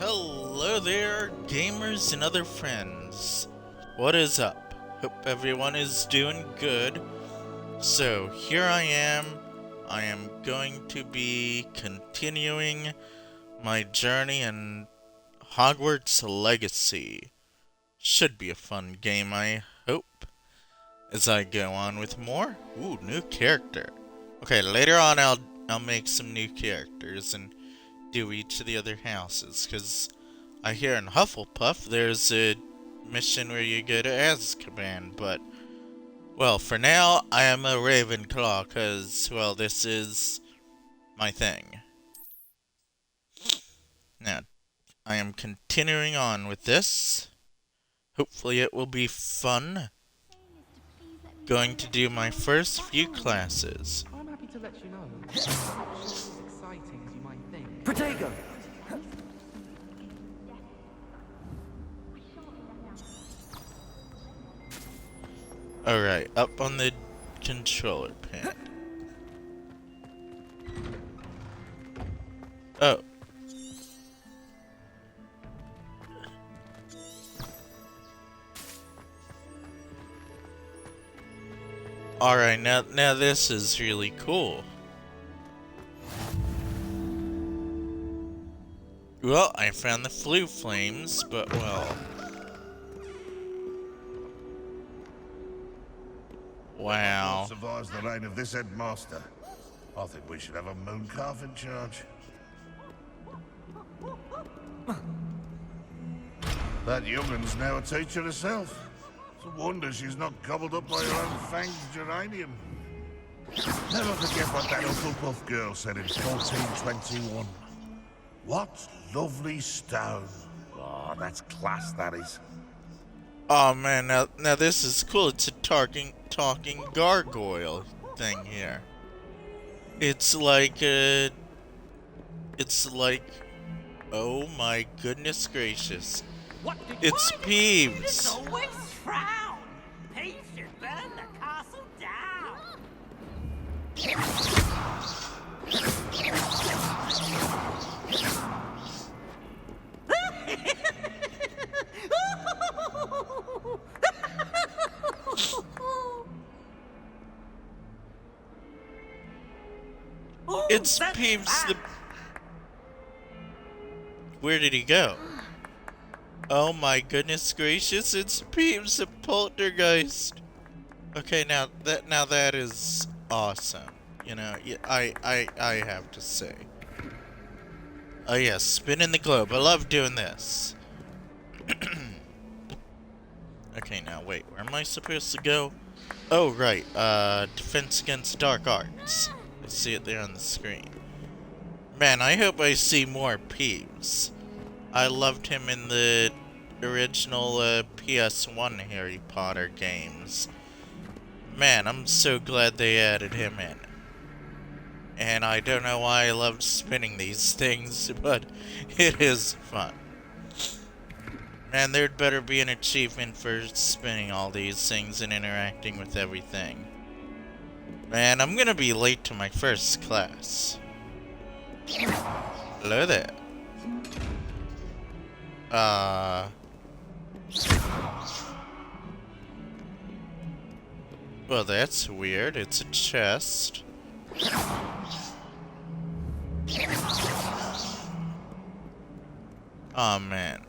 Hello there, gamers and other friends. What is up? Hope everyone is doing good. So, here I am. I am going to be continuing my journey in Hogwarts Legacy. Should be a fun game, I hope, as I go on with more. Ooh, new character. Okay, later on I'll make some new characters and do each of the other houses, because I hear in Hufflepuff there's a mission where you go to Azkaban, but, well, for now, I am a Ravenclaw, because, well, this is my thing. Now, I am continuing on with this. Hopefully it will be fun. Going to do my first few classes. I'm happy to let you know. It's not as exciting as you might think. Protego! Alright, up on the controller pad. Oh. Alright, now this is really cool. Well, I found the flue flames, but well. Wow. Survives the reign of this headmaster. I think we should have a moon calf in charge. That youngun's now a teacher herself. It's a wonder she's not gobbled up by her own fanged geranium. Never forget what that Hufflepuff girl said in 1421. What lovely stone. Oh, that's class, that is. Oh man, now this is cool. It's a talking gargoyle thing here. It's like, oh my goodness gracious. It's Peeves. Always frown. Peeves should burn the castle down. It's Peeves the... Where did he go? Oh my goodness gracious, it's Peeves the poltergeist. Okay, now that is awesome. You know, I have to say. Oh yes, spinning the globe. I love doing this. Okay, now wait, where am I supposed to go? Oh right, defense against dark arts. I see it there on the screen. Man, I hope I see more Peeves. I loved him in the original PS1 Harry Potter games. Man, I'm so glad they added him in. And I don't know why I loved spinning these things, but it is fun. Man, there'd better be an achievement for spinning all these things and interacting with everything. Man, I'm gonna be late to my first class. Hello there. Well, that's weird. It's a chest. Oh man.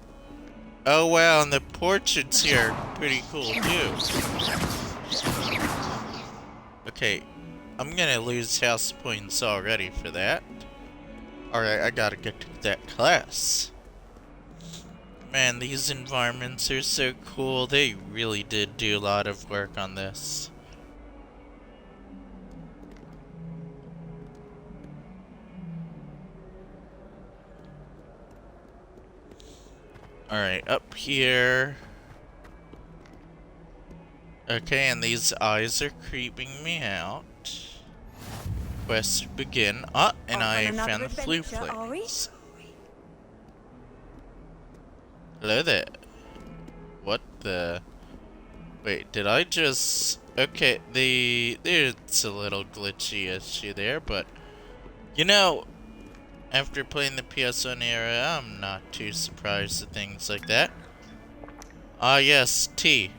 Oh wow, and the portraits here are pretty cool too. Okay, I'm gonna lose house points already for that. Alright, I gotta get to that class. Man, these environments are so cool. They really did do a lot of work on this. Alright, up here. Okay, and these eyes are creeping me out. Quest begin. Ah, and I found the flue flames. Hello there. What the... Wait, did I just... Okay, there's a little glitchy issue there, but... You know, After playing the PS1 era, I'm not too surprised at things like that. Ah yes, tea.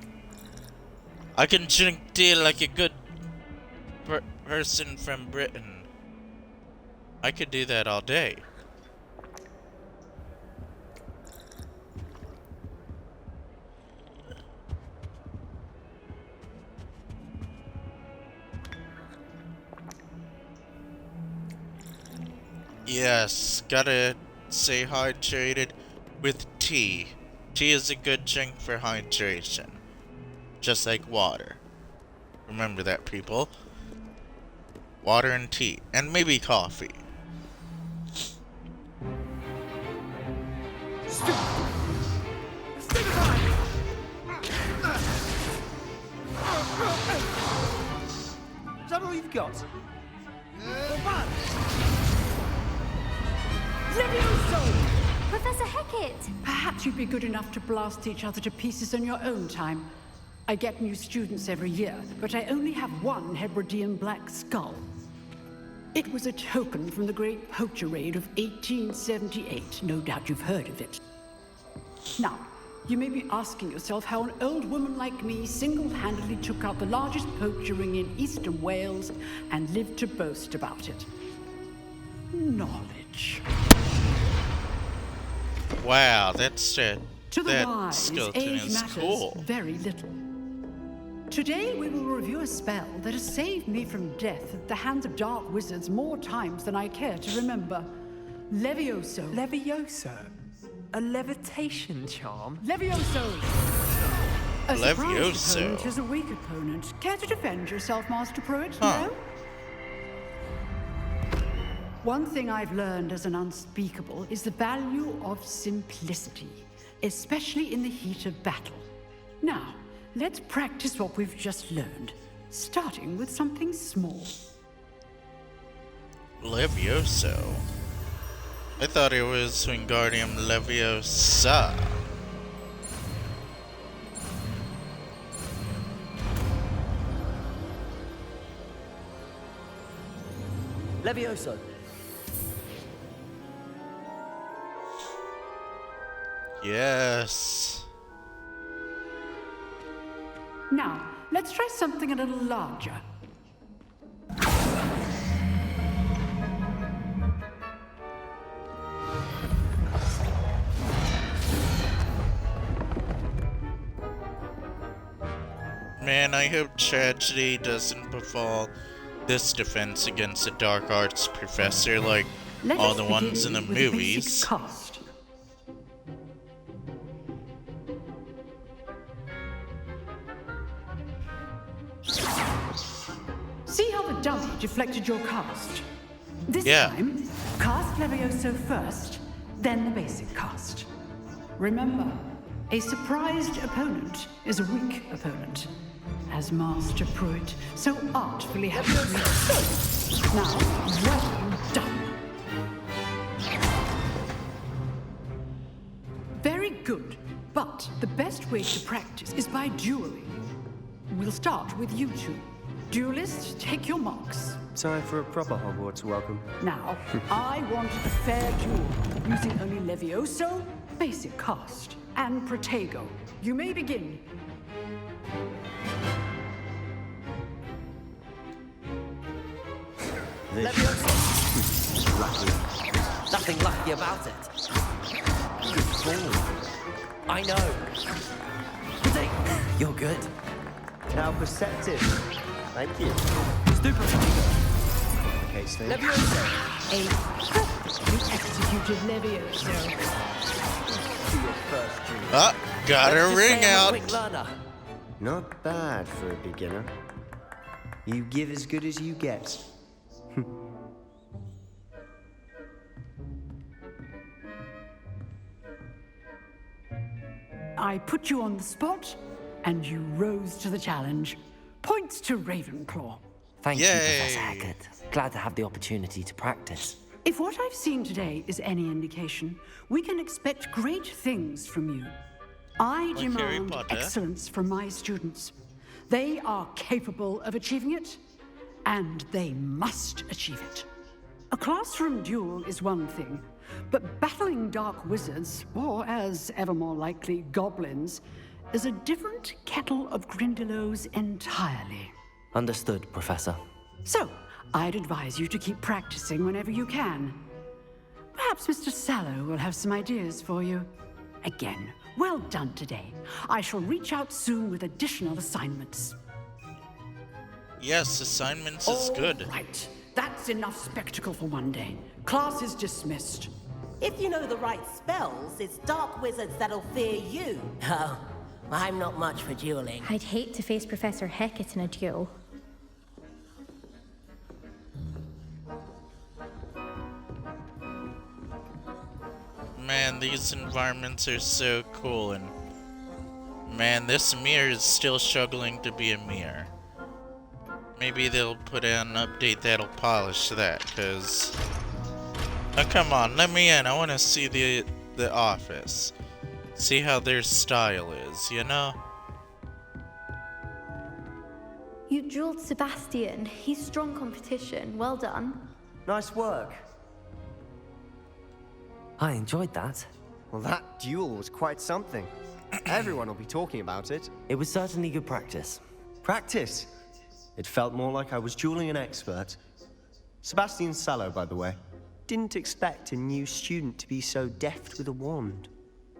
I can drink tea like a good person from Britain. I could do that all day. Yes, gotta stay hydrated with tea. Tea is a good drink for hydration. Just like water. Remember that, people. Water and tea. And maybe coffee. Is that all you've got? Professor Hecat! Perhaps you'd be good enough to blast each other to pieces on your own time. I get new students every year, but I only have one Hebridean black skull. It was a token from the Great Poacher Raid of 1878. No doubt you've heard of it. Now, you may be asking yourself how an old woman like me single-handedly took out the largest poacher ring in eastern Wales and lived to boast about it. Knowledge. Wow, that's To the that wise, skeleton age is matters cool. very little. Today we will review a spell that has saved me from death at the hands of dark wizards more times than I care to remember. Levioso. Levioso? A levitation charm? Levioso! A surprised Levioso. opponent is a weak opponent. Care to defend yourself, Master Pruitt? Huh. No? One thing I've learned as an unspeakable is the value of simplicity, especially in the heat of battle. Now, let's practice what we've just learned, starting with something small. Levioso. I thought it was Wingardium Leviosa. Levioso. Yes. Now, let's try something a little larger. Man, I hope tragedy doesn't befall this defense against a dark arts professor like Let all us the ones in begin the with a basic movies. cast. See how the dummy deflected your cast? This Yeah. time, cast Levioso first, then the basic cast. Remember, a surprised opponent is a weak opponent, as Master Pruitt so artfully has read. Now, well done. Very good, but the best way to practice is by dueling. We'll start with you two. Duelists, take your marks. Time for a proper Hogwarts welcome. Now, I want a fair duel, using only Levioso, basic cast, and Protego. You may begin. Nothing lucky about it. Good ball. I know. You're good. How perceptive. Thank you. Stupid. Okay, Steve. Levioso. A perfectly executed Levioso. Your first duel. Ah, got Let's a just ring say I'm a out. quick learner. Not bad for a beginner. You give as good as you get. I put you on the spot, and you rose to the challenge. Points to Ravenclaw. Thank you, Yay. Professor Hackett. Glad to have the opportunity to practice. If what I've seen today is any indication, we can expect great things from you. I Like Harry demand Potter. excellence from my students. They are capable of achieving it, and they must achieve it. A classroom duel is one thing, but battling dark wizards, or as ever more likely, goblins, is a different kettle of Grindylows entirely. Understood, Professor. So, I'd advise you to keep practicing whenever you can. Perhaps Mr. Sallow will have some ideas for you. Again, well done today. I shall reach out soon with additional assignments. Yes, assignments is good. Right. That's enough spectacle for one day. Class is dismissed. If you know the right spells, it's dark wizards that'll fear you. Oh, I'm not much for dueling. I'd hate to face Professor Hecat in a duel. Man, these environments are so cool, and man, this mirror is still struggling to be a mirror. Maybe they'll put in an update that'll polish that, cause oh, come on, let me in. I want to see the office. See how their style is, you know? You dueled Sebastian. He's strong competition. Well done. Nice work. I enjoyed that. Well, that duel was quite something. Everyone will be talking about it. It was certainly good practice. Practice? It felt more like I was dueling an expert. Sebastian Sallow, by the way. Didn't expect a new student to be so deft with a wand.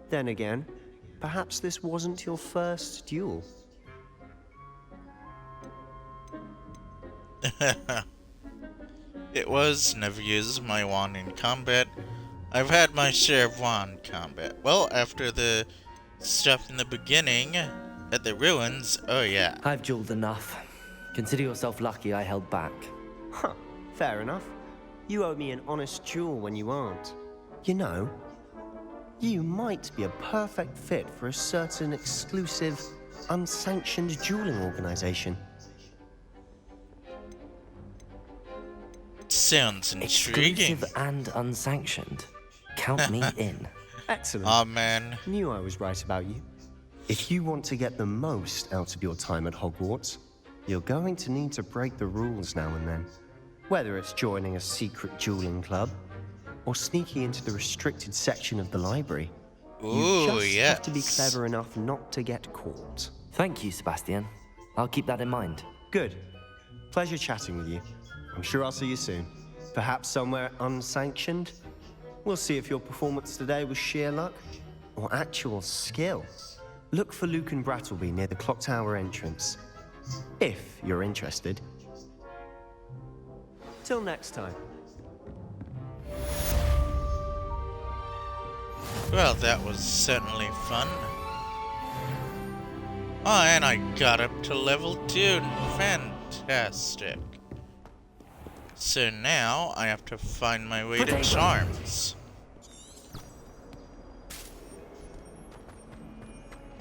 Then again, perhaps this wasn't your first duel. It was. Never used my wand in combat. I've had my share of wand combat. Well, after the stuff in the beginning at the ruins, oh yeah. I've dueled enough. Consider yourself lucky I held back. Huh, fair enough. You owe me an honest duel when you aren't. You know, you might be a perfect fit for a certain exclusive, unsanctioned dueling organization. Sounds intriguing. Exclusive and unsanctioned. Count me in. Excellent. Aw, man. Knew I was right about you. If you want to get the most out of your time at Hogwarts, you're going to need to break the rules now and then. Whether it's joining a secret dueling club, or sneaking into the restricted section of the library. Ooh, You just yes. have to be clever enough not to get caught. Thank you, Sebastian. I'll keep that in mind. Good. Pleasure chatting with you. I'm sure I'll see you soon. Perhaps somewhere unsanctioned? We'll see if your performance today was sheer luck or actual skill. Look for Luke and Brattleby near the clock tower entrance. If you're interested. Till next time. Well, that was certainly fun. Oh, and I got up to level 2. Fantastic. So now I have to find my way to Charms.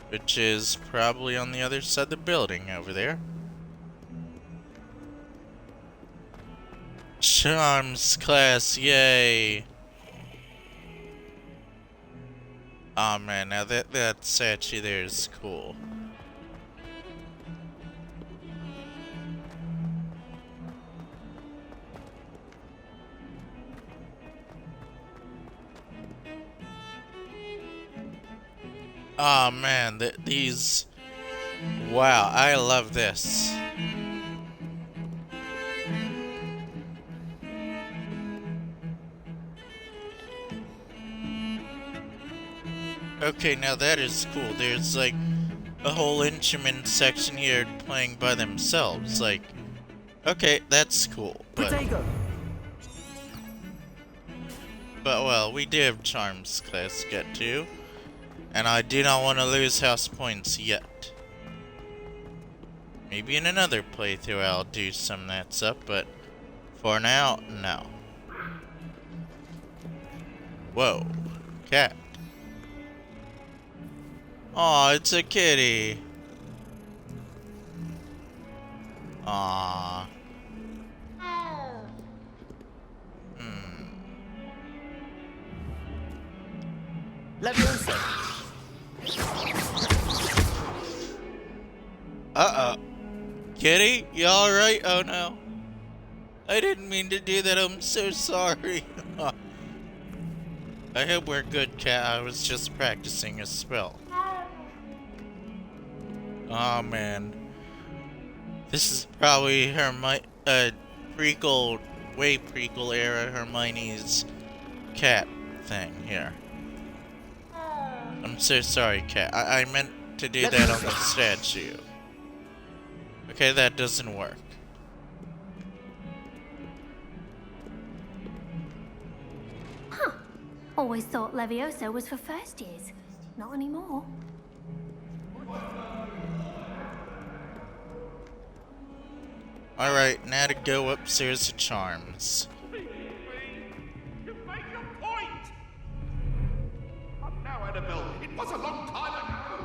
Which is probably on the other side of the building over there. Charms class, yay! Oh man, now that statue there is cool. Oh man, these... Wow, I love this. Okay, now that is cool. There's like a whole instrument section here playing by themselves. Like, okay, that's cool. But well, we do have Charms class to get to. And I do not want to lose house points yet. Maybe in another playthrough I'll do some of that stuff, but for now, no. Whoa, cat. Aw, it's a kitty. Aw. Uh-oh. Kitty, you alright? Oh no. I didn't mean to do that. I'm so sorry. I hope we're good, Cat. I was just practicing a spell. Oh man. This is probably prequel, way prequel era Hermione's cat thing here. I'm so sorry, Cat. I meant to do that on the statue. Okay, that doesn't work. Huh. Always thought Levioso was for first years. Not anymore. Alright, now to go upstairs to Charms. You made your point! But now, Annabelle, it was a long time ago!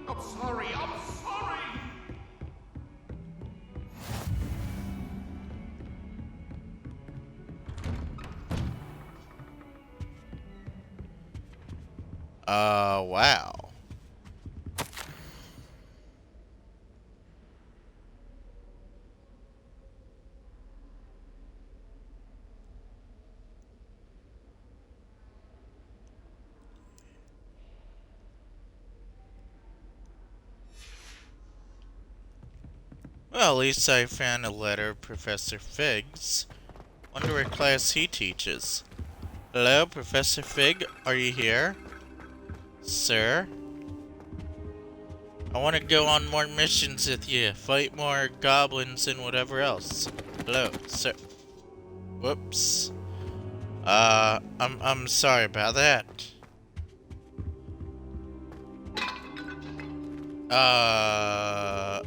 I'm sorry, I'm sorry! Wow. Well, at least I found a letter of Professor Fig's. Wonder what class he teaches. Hello, Professor Fig, are you here? Sir? I want to go on more missions with you, fight more goblins and whatever else. Hello, sir. Whoops. I'm sorry about that.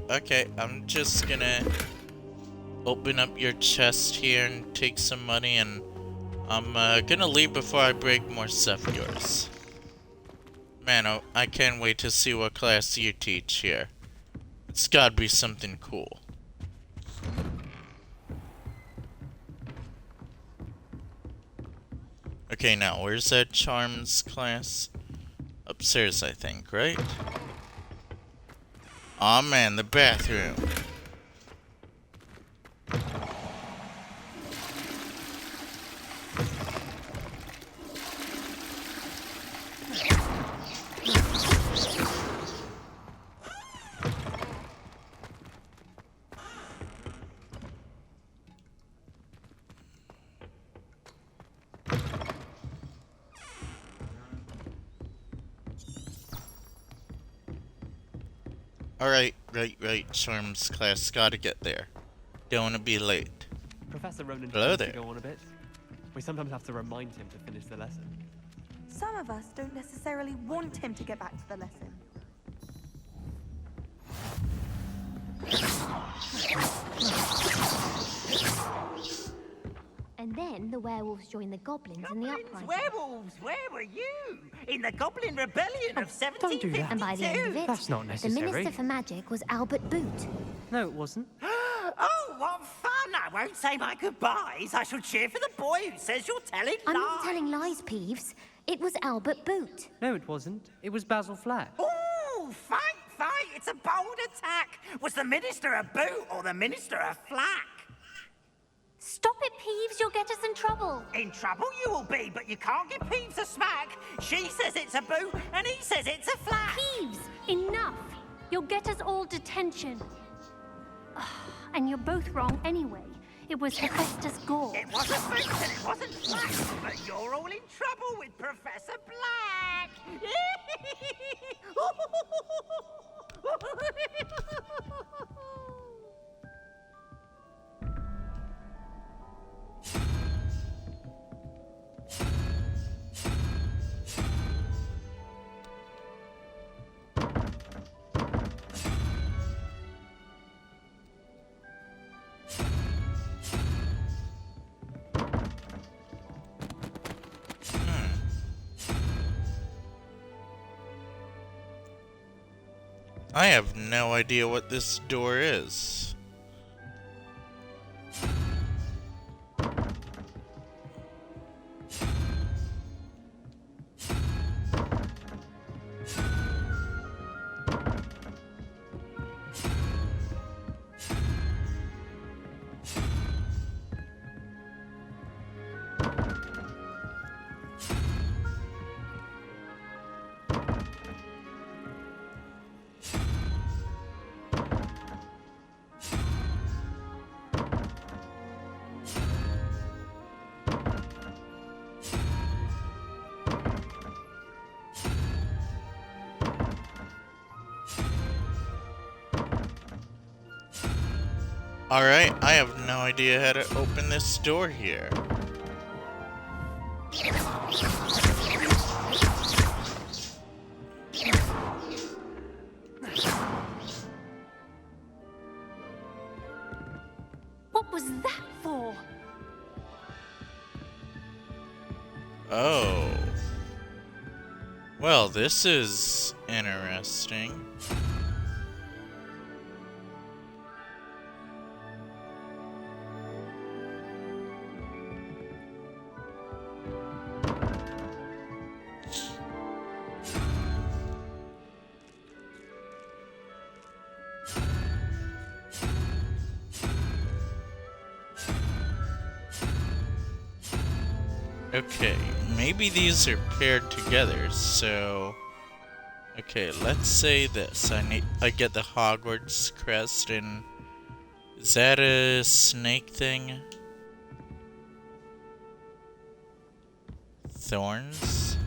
Okay, I'm just gonna open up your chest here and take some money, and I'm gonna leave before I break more stuff of yours. Man, oh, I can't wait to see what class you teach here. It's gotta be something cool. Okay, now, where's that Charms class? Upstairs, I think, right? Aw, man, the bathroom. Alright, right, Charms class, gotta get there. Don't wanna be late. Professor Ronan Hello tends to there. go on a bit. We sometimes have to remind him to finish the lesson. Some of us don't necessarily want him to get back to the lesson. And then the werewolves joined the goblins in the uprising. Werewolves, where were you? In the Goblin Rebellion of 1752? Don't do that. And by the end of it, That's not the necessary. Minister for Magic was Albert Boot. No, it wasn't. Oh, what fun! I won't say my goodbyes. I shall cheer for the boy who says you're telling lies. I'm not telling lies, Peeves. It was Albert Boot. No, it wasn't. It was Basil Flack. Ooh, fight! It's a bold attack. Was the Minister a boot or the Minister a flack? Stop it, Peeves. You'll get us in trouble. In trouble you will be, but you can't give Peeves a smack. She says it's a boot, and he says it's a flack. Peeves, enough. You'll get us all detention. And you're both wrong anyway. It was Hephaestus Gore. It wasn't boot and it wasn't flack, but you're all in trouble with Professor Black. I have no idea what this door is. Alright, I have no idea how to open this door here. What was that for? Oh. Well, this is interesting. Okay, maybe these are paired together, so... Okay, let's say this. I get the Hogwarts crest, and... Is that a snake thing? Thorns?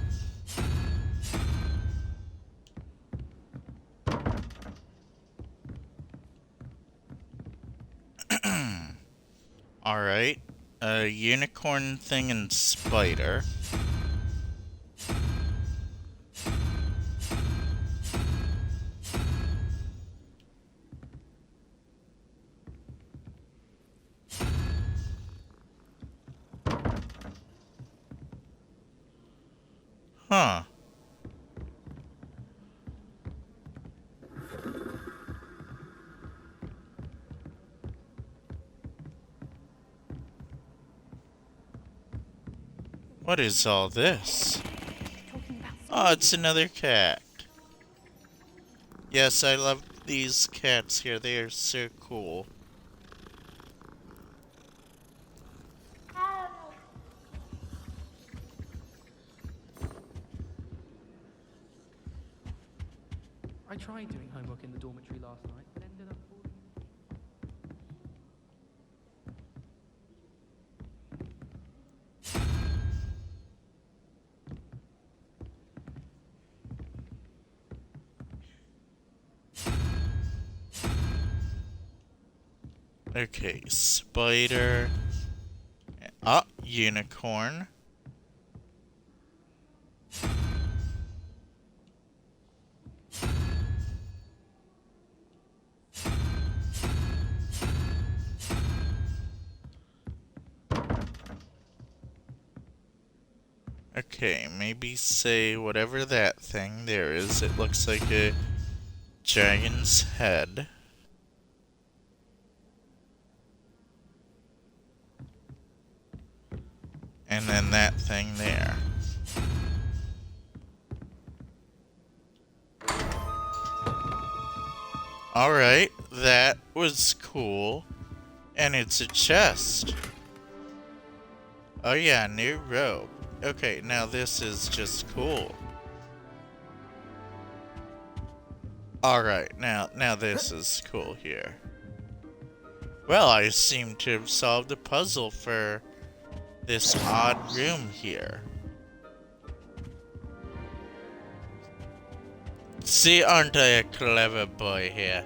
Alright. A unicorn thing and spider. Huh. What is all this? Oh, it's another cat. Yes, I love these cats here. They are so cool. I tried doing homework in the dormitory last night, but ended up falling. Okay, spider. Ah, unicorn. Okay, maybe say whatever that thing there is. It looks like a dragon's head. And then that thing there. Alright, that was cool. And it's a chest. Oh yeah, new robe. Okay, now this is just cool. Alright, now this is cool here. Well, I seem to have solved a puzzle for this odd room here. See, aren't I a clever boy here?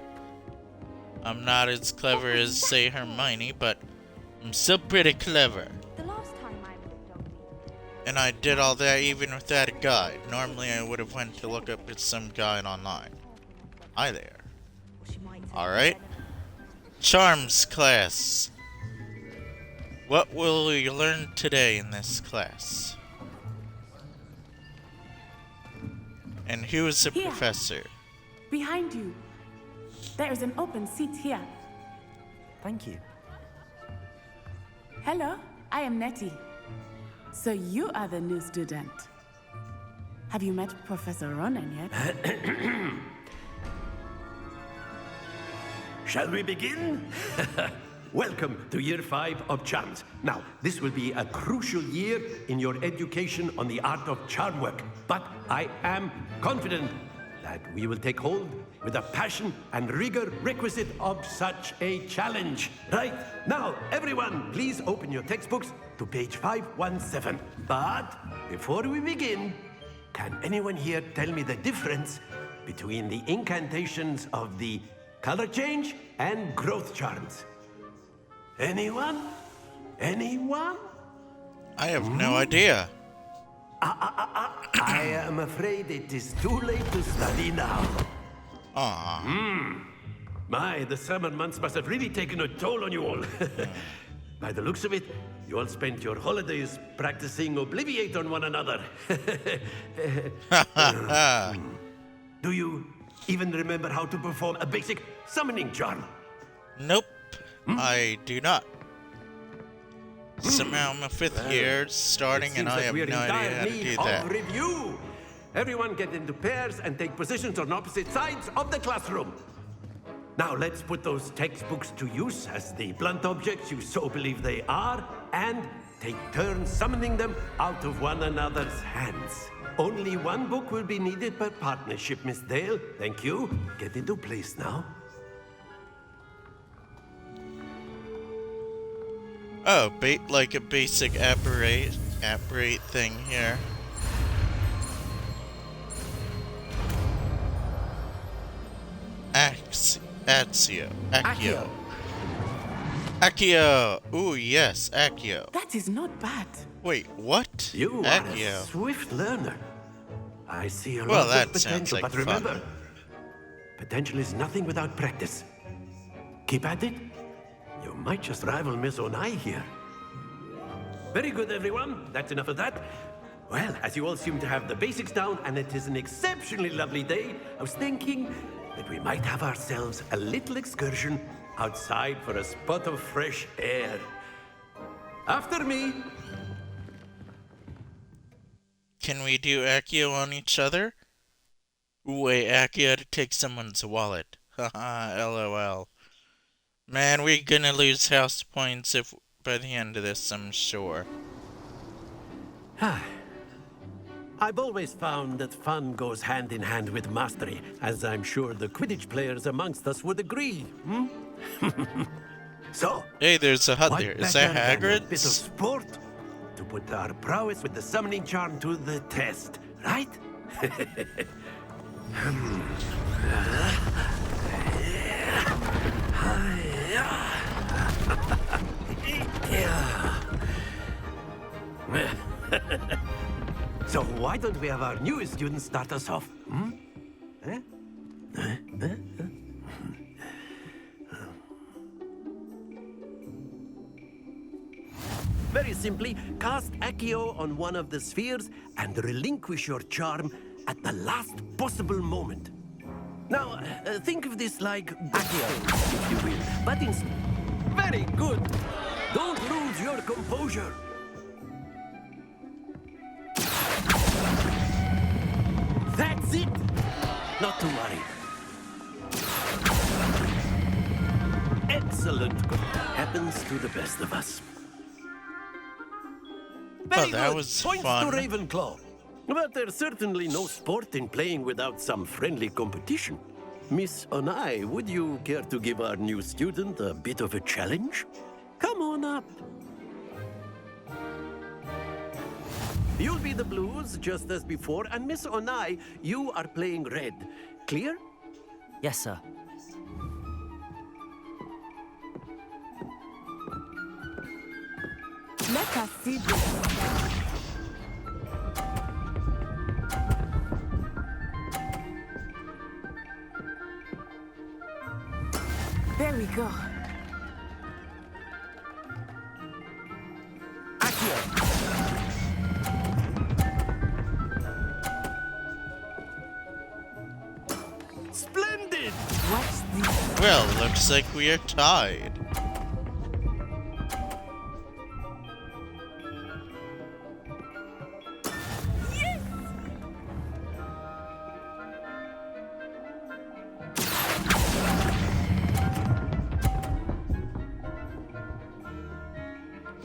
I'm not as clever as, say, Hermione, but I'm still pretty clever. The last time I looked on me. And I did all that even without a guide. Normally I would have went to look up at some guide online. Hi there. Alright. Charms class. What will we learn today in this class? And who is the Here. professor? Behind you. There is an open seat here. Thank you. Hello, I am Nettie. So you are the new student. Have you met Professor Ronan yet? Shall we begin? Welcome to Year 5 of Charms. Now, this will be a crucial year in your education on the art of charm work. But I am confident that we will take hold with the passion and rigor requisite of such a challenge. Right, now, everyone, please open your textbooks to page 517. But before we begin, can anyone here tell me the difference between the incantations of the color change and growth charms? Anyone? Anyone? I have no idea. I am afraid it is too late to study now. My, the summer months must have really taken a toll on you all. By the looks of it, you all spent your holidays practicing Obliviate on one another. Do you even remember how to perform a basic summoning charm? Nope, I do not. Somehow I'm a fifth year starting and I have no idea how to do that. Review. Everyone get into pairs and take positions on opposite sides of the classroom. Now let's put those textbooks to use as the blunt objects you so believe they are, and take turns summoning them out of one another's hands. Only one book will be needed per partnership, Miss Dale. Thank you. Get into place now. Oh, like a basic apparate thing here. Accio. Ooh, yes, Accio. That is not bad. Wait, what? You are a swift learner. I see a Well, lot that of potential, sounds like but remember, potential is nothing without practice. Keep at it. You might just rival Miss Onai here. Very good, everyone. That's enough of that. Well, as you all seem to have the basics down, and it is an exceptionally lovely day, I was thinking that we might have ourselves a little excursion outside for a spot of fresh air. After me. Can we do Accio on each other? Wait, Accio to take someone's wallet. Haha, LOL. Man, we're gonna lose house points if by the end of this, I'm sure. I've always found that fun goes hand in hand with mastery, as I'm sure the Quidditch players amongst us would agree. So, hey, there's a hut there. Is that Hagrid's? A bit of sport to put our prowess with the summoning charm to the test, right? So why don't we have our newest student start us off? Very simply, cast Accio on one of the spheres and relinquish your charm at the last possible moment. Now, think of this like Accio, if you will. But very good. Don't lose your composure. That's it. Not to worry. Excellent. Happens to the best of us. Very that good. was Points fun. to Ravenclaw. But there's certainly no sport in playing without some friendly competition. Miss Onai, would you care to give our new student a bit of a challenge? Come on up. You'll be the blues, just as before, and Miss Onai, you are playing red. Clear? Yes, sir. Let us see this. There we go. Splendid! What's this? Well, looks like we are tied.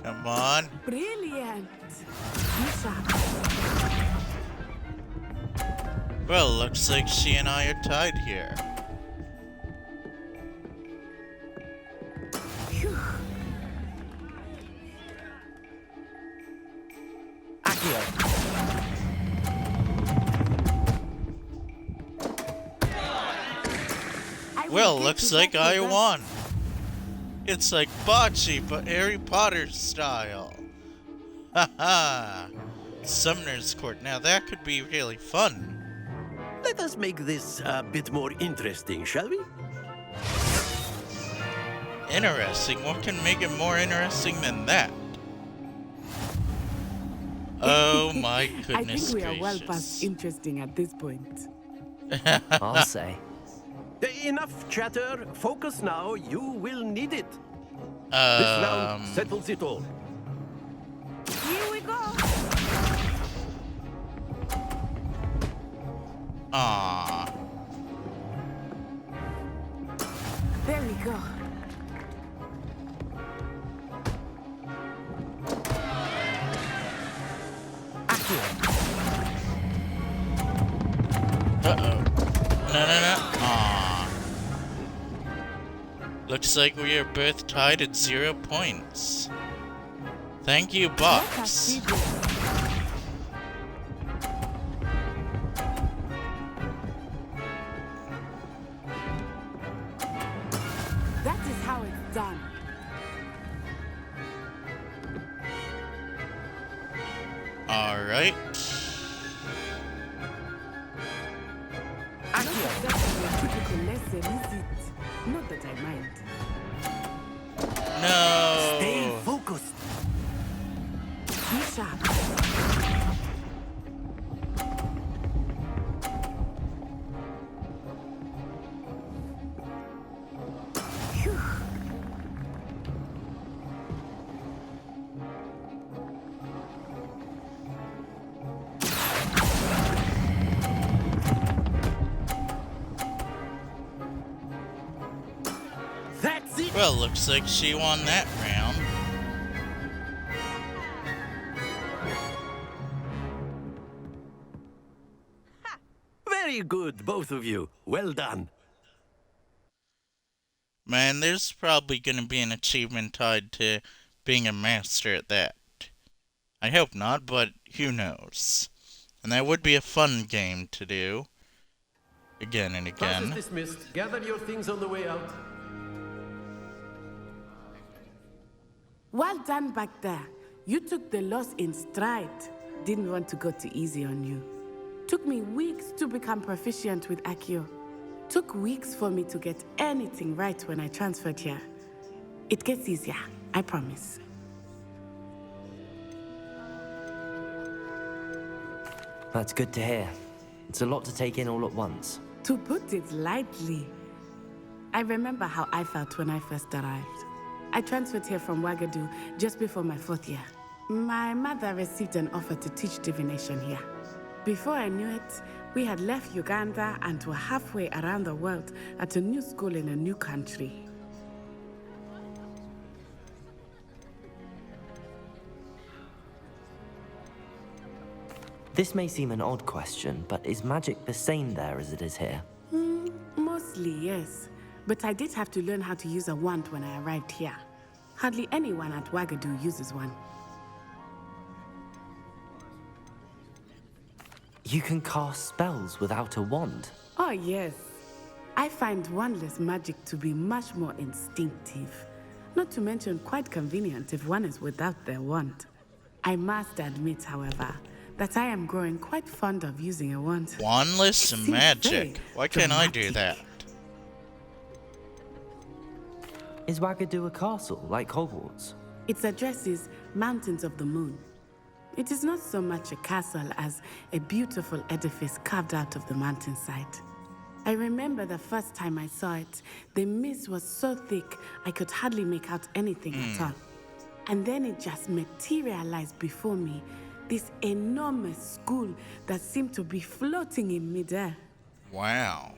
Come on. Brilliant. Well, looks like she and I are tied here. Well, looks like I won. It's like bocce, but Harry Potter style. Haha! Summoner's Court. Now that could be really fun. Let us make this a bit more interesting, shall we? Interesting? What can make it more interesting than that? Oh my goodness I think we are well gracious. past interesting at this point. I'll say. Enough chatter. Focus now. You will need it. This round settles it all. Here we go. Aww. There we go. Uh-oh. No. Aww. Looks like we are both tied at 0 points. Thank you, Box. That is how it's done. Alright. Not exactly a typical lesson, is it? Not that I mind. No. Stay focused. Be sharp. Phew. That's it. Well, looks like she won that round. Very good, both of you. Well done. Man, there's probably gonna be an achievement tied to being a master at that. I hope not, but who knows. And that would be a fun game to do. Again and Class is again. dismissed. Gather your things on the way out. Well done back there. You took the loss in stride. Didn't want to go too easy on you. Took me weeks to become proficient with Accio. Took weeks for me to get anything right when I transferred here. It gets easier, I promise. That's good to hear. It's a lot to take in all at once. To put it lightly, I remember how I felt when I first arrived. I transferred here from Wagadu just before my 4th year. My mother received an offer to teach divination here. Before I knew it, we had left Uganda and were halfway around the world at a new school in a new country. This may seem an odd question, but is magic the same there as it is here? Mostly, yes. But I did have to learn how to use a wand when I arrived here. Hardly anyone at Wagadu uses one. You can cast spells without a wand. Oh, yes. I find wandless magic to be much more instinctive. Not to mention quite convenient if one is without their wand. I must admit, however, that I am growing quite fond of using a wand. Wandless magic. very Why can't I do that? Is Wagadu a castle, like Hogwarts? Its address is Mountains of the Moon. It is not so much a castle as a beautiful edifice carved out of the mountainside. I remember the first time I saw it, the mist was so thick I could hardly make out anything at all. And then it just materialized before me, this enormous school that seemed to be floating in midair. Wow.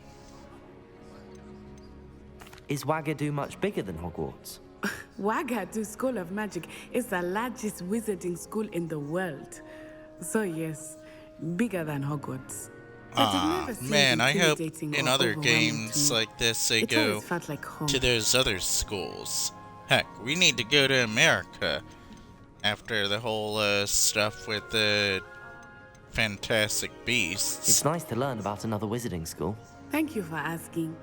Is Wagadu much bigger than Hogwarts? Wagadu School of Magic is the largest wizarding school in the world. So yes, bigger than Hogwarts. But it never seemed Man, I hope intimidating in or other overwhelming games to me. like this they It go always felt like home. to those other schools. Heck, we need to go to America after the whole stuff with the Fantastic Beasts. It's nice to learn about another wizarding school. Thank you for asking.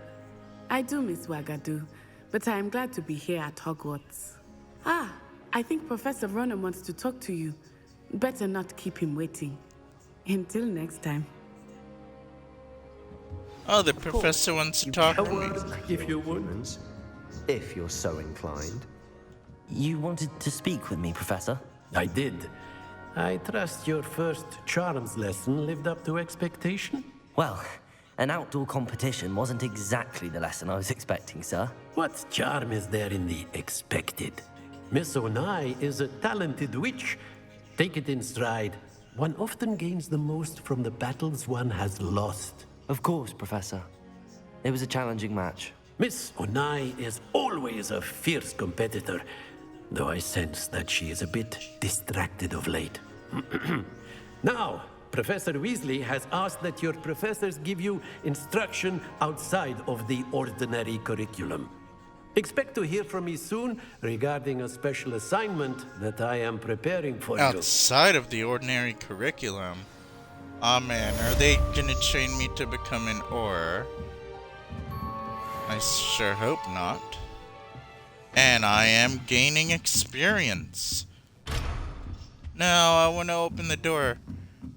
I do miss Wagadu, but I am glad to be here at Hogwarts. Ah, I think Professor Ronan wants to talk to you. Better not keep him waiting. Until next time. Oh, the professor wants to talk to me. If you would. If you're so inclined. You wanted to speak with me, Professor? I did. I trust your first charms lesson lived up to expectation? Well, an outdoor competition wasn't exactly the lesson I was expecting, sir. What charm is there in the expected? Miss Onai is a talented witch. Take it in stride. One often gains the most from the battles one has lost. Of course, Professor. It was a challenging match. Miss Onai is always a fierce competitor, though I sense that she is a bit distracted of late. Now, Professor Weasley has asked that your professors give you instruction outside of the ordinary curriculum. Expect to hear from me soon regarding a special assignment that I am preparing for you. Outside of the ordinary curriculum? Aw man, are they gonna train me to become an Auror? I sure hope not. And I am gaining experience. Now I want to open the door.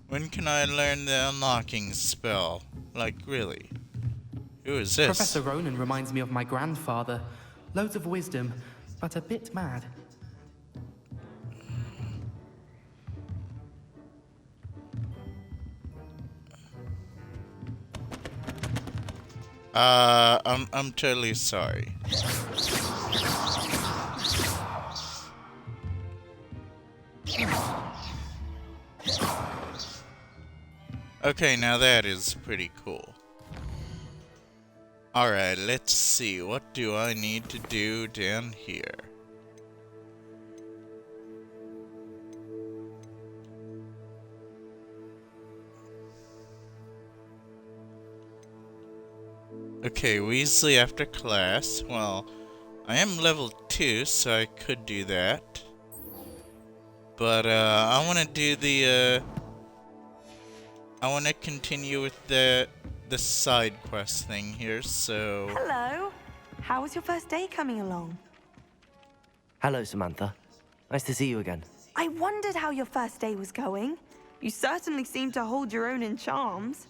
When can I learn the unlocking spell? Like, really? Who is this? Professor Ronan reminds me of my grandfather. Loads of wisdom, but a bit mad. I'm totally sorry. Okay, now that is pretty cool. Alright, let's see. What do I need to do down here? Okay, Weasley after class. Well, I am level 2, so I could do that. But, I want to do the, I want to continue with the side quest thing here, so... Hello. How was your first day coming along? Hello, Samantha. Nice to see you again. I wondered how your first day was going. You certainly seem to hold your own in charms.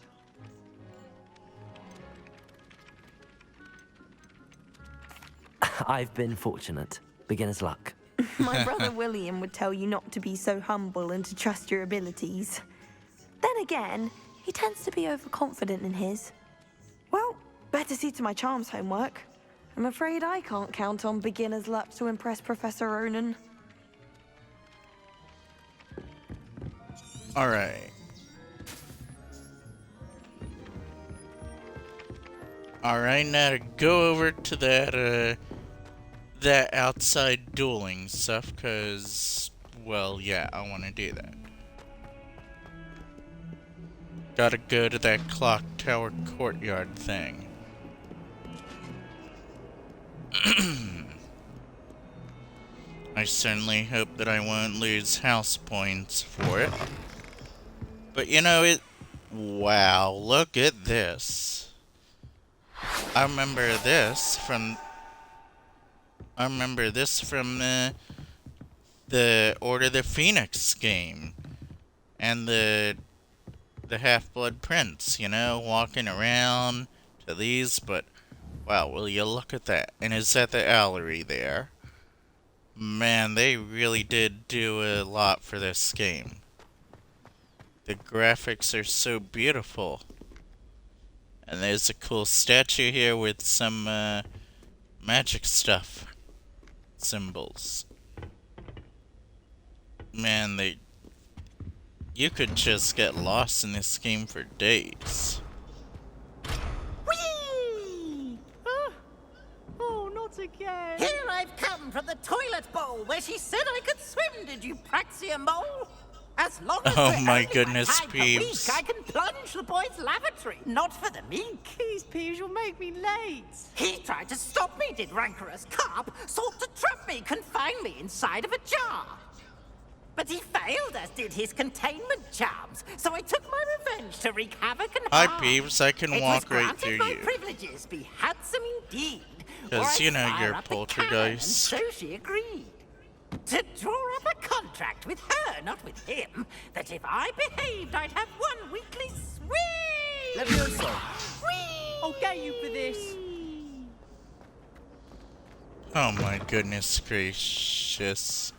I've been fortunate. Beginner's luck. My brother William would tell you not to be so humble and to trust your abilities. Then again, he tends to be overconfident in his. Well, better see to my charms homework. I'm afraid I can't count on beginner's luck to impress Professor Ronan. Alright. Alright, now to go over to that outside dueling stuff, because, well, yeah, I want to do that. Gotta go to that clock tower courtyard thing. I certainly hope that I won't lose house points for it. But you know, wow, look at this. I remember this from the Order of the Phoenix game. And the Half-Blood Prince, you know, walking around to these, but wow, will you look at that? And is that the gallery there? Man, they really did do a lot for this game. The graphics are so beautiful. And there's a cool statue here with some magic stuff. Symbols. Man, you could just get lost in this game for days. Whee! Oh, not again. Here I've come from the toilet bowl where she said I could swim, did you praxia mole? As long as oh we're my only goodness, one time per week, Peeves. I can plunge the boys' lavatory, not for the meek. Please, Peeves, you'll make me late. He tried to stop me, did rancorous carp, sought to trap me, confine me inside of a jar. But he failed, as did his containment charms, so I took my revenge to wreak havoc and Hi, harm. Peeves, I can walk right through my you. privileges be handsome indeed, Because, you know, you're Fire up a poltergeist. cannon, so she agreed. To draw up a contract with her, not with him, that if I behaved, I'd have one weekly swing! Levioso! I'll get you for this! Oh my goodness gracious.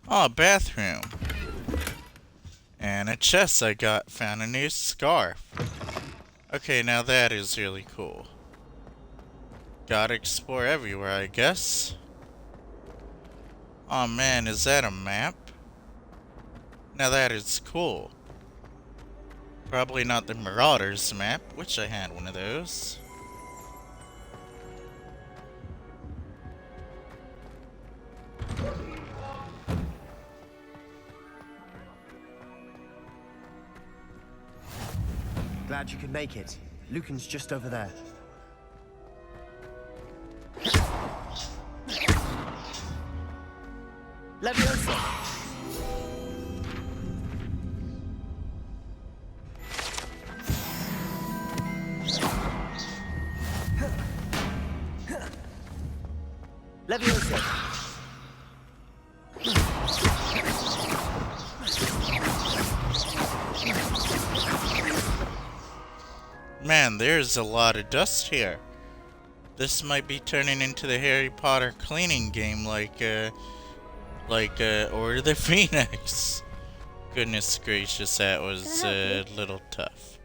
Oh, bathroom. And a chest I found a new scarf. Okay, now that is really cool. Gotta explore everywhere, I guess. Oh man, is that a map? Now that is cool. Probably not the Marauders map. Wish I had one of those. Glad you could make it. Lucan's just over there. Levioso! Levioso! Man, there's a lot of dust here. This might be turning into the Harry Potter cleaning game like Order the Phoenix. Goodness gracious, that was a little tough.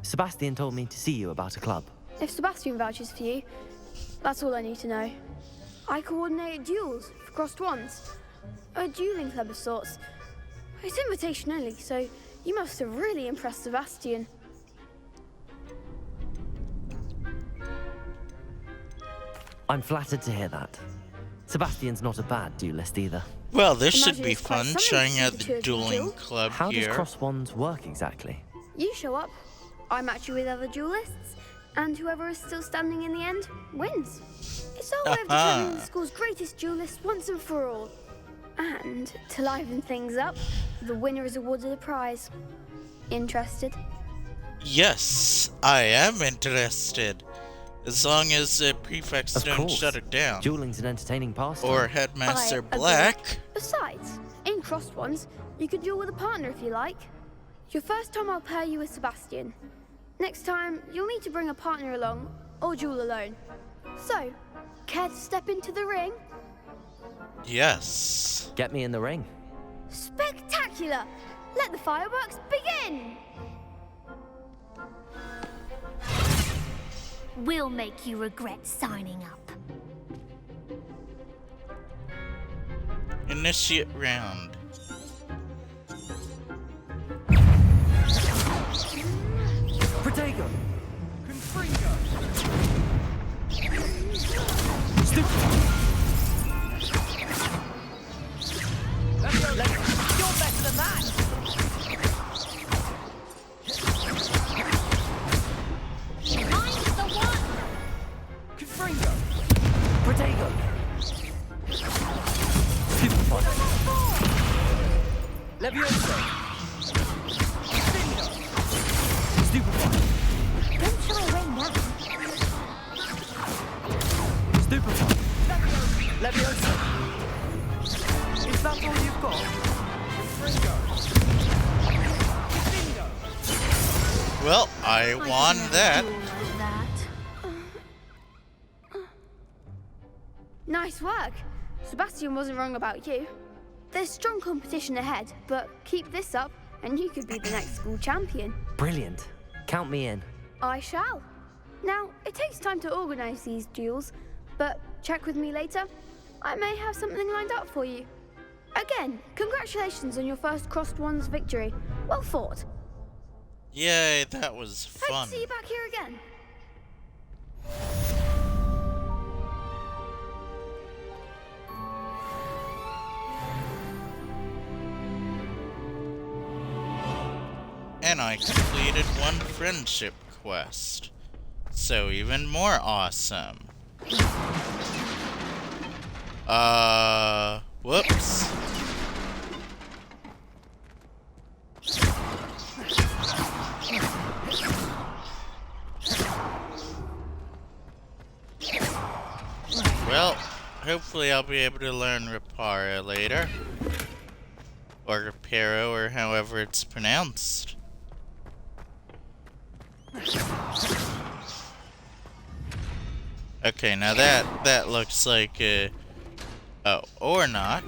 Sebastian told me to see you about a club. If Sebastian vouches for you, that's all I need to know. I coordinate duels for crossed wands. A dueling club of sorts. It's invitation only, so you must have really impressed Sebastian. I'm flattered to hear that. Sebastian's not a bad duelist either. Well, this should be fun, trying out the dueling club How here. does cross wands work exactly? You show up, I match you with other duelists, and whoever is still standing in the end wins. It's our way of determining the school's greatest duelist once and for all. And to liven things up, the winner is awarded a prize. Interested? Yes, I am interested. As long as prefects Of don't course. shut it down. Dueling's an entertaining pastime. Or Headmaster I agree. Black. Besides, in crossed ones, you could duel with a partner if you like. Your first time I'll pair you with Sebastian. Next time, you'll need to bring a partner along, or duel alone. So, care to step into the ring? Yes. Get me in the ring. Spectacular! Let the fireworks begin! We'll make you regret signing up. Initiate round. Protego! Confringo! You're better than that! I'm the one! Confringo! Protego! Levioso! Confringo! Stupefy! Don't shy away now. Stupefy! Levioso! Is that all you've got? Confringo! Confringo! Well, I won that. Nice work. Sebastian wasn't wrong about you. There's strong competition ahead, but keep this up and you could be the next school champion. Brilliant. Count me in. I shall. Now, it takes time to organise these duels, but check with me later. I may have something lined up for you. Again, congratulations on your first crossed wands victory. Well fought. Yay, that was Hope fun. to see you back here again. And I completed one friendship quest. So even more awesome. Whoops. hopefully I'll be able to learn Repara later. Or Reparo, or however it's pronounced. Okay, now that looks like a... Oh, or not.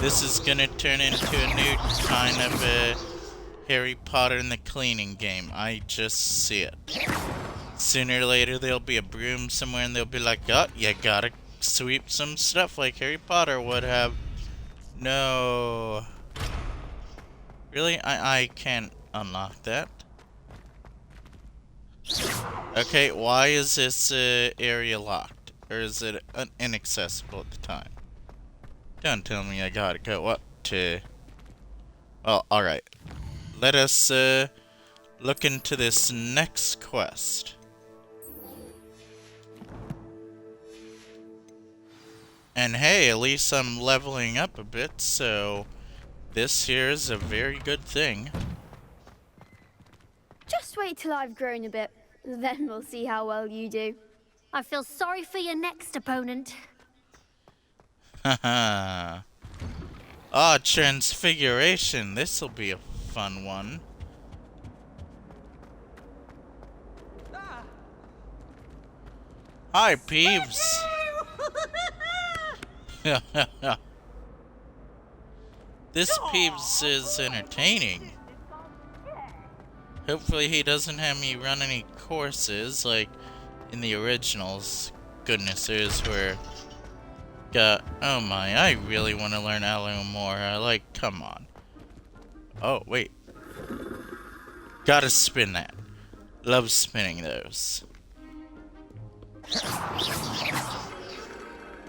This is gonna turn into a new kind of a Harry Potter and the cleaning game. I just see it. Sooner or later there'll be a broom somewhere and they'll be like, oh, you gotta sweep some stuff like Harry Potter would have. No. Really? I can't unlock that. Okay, why is this area locked? Or is it inaccessible at the time? Don't tell me I gotta go up to... Well, alright. Let us look into this next quest. And hey, at least I'm leveling up a bit, so this here is a very good thing. Just wait till I've grown a bit, then we'll see how well you do. I feel sorry for your next opponent. Haha. Ah, Transfiguration. This'll be a fun one. Hi, Peeves. This Peeves is entertaining. Hopefully he doesn't have me run any courses like in the originals. Goodness, there's where... oh my, I really want to learn Aluamora. Like, come on. Oh, wait. Gotta spin that. Love spinning those.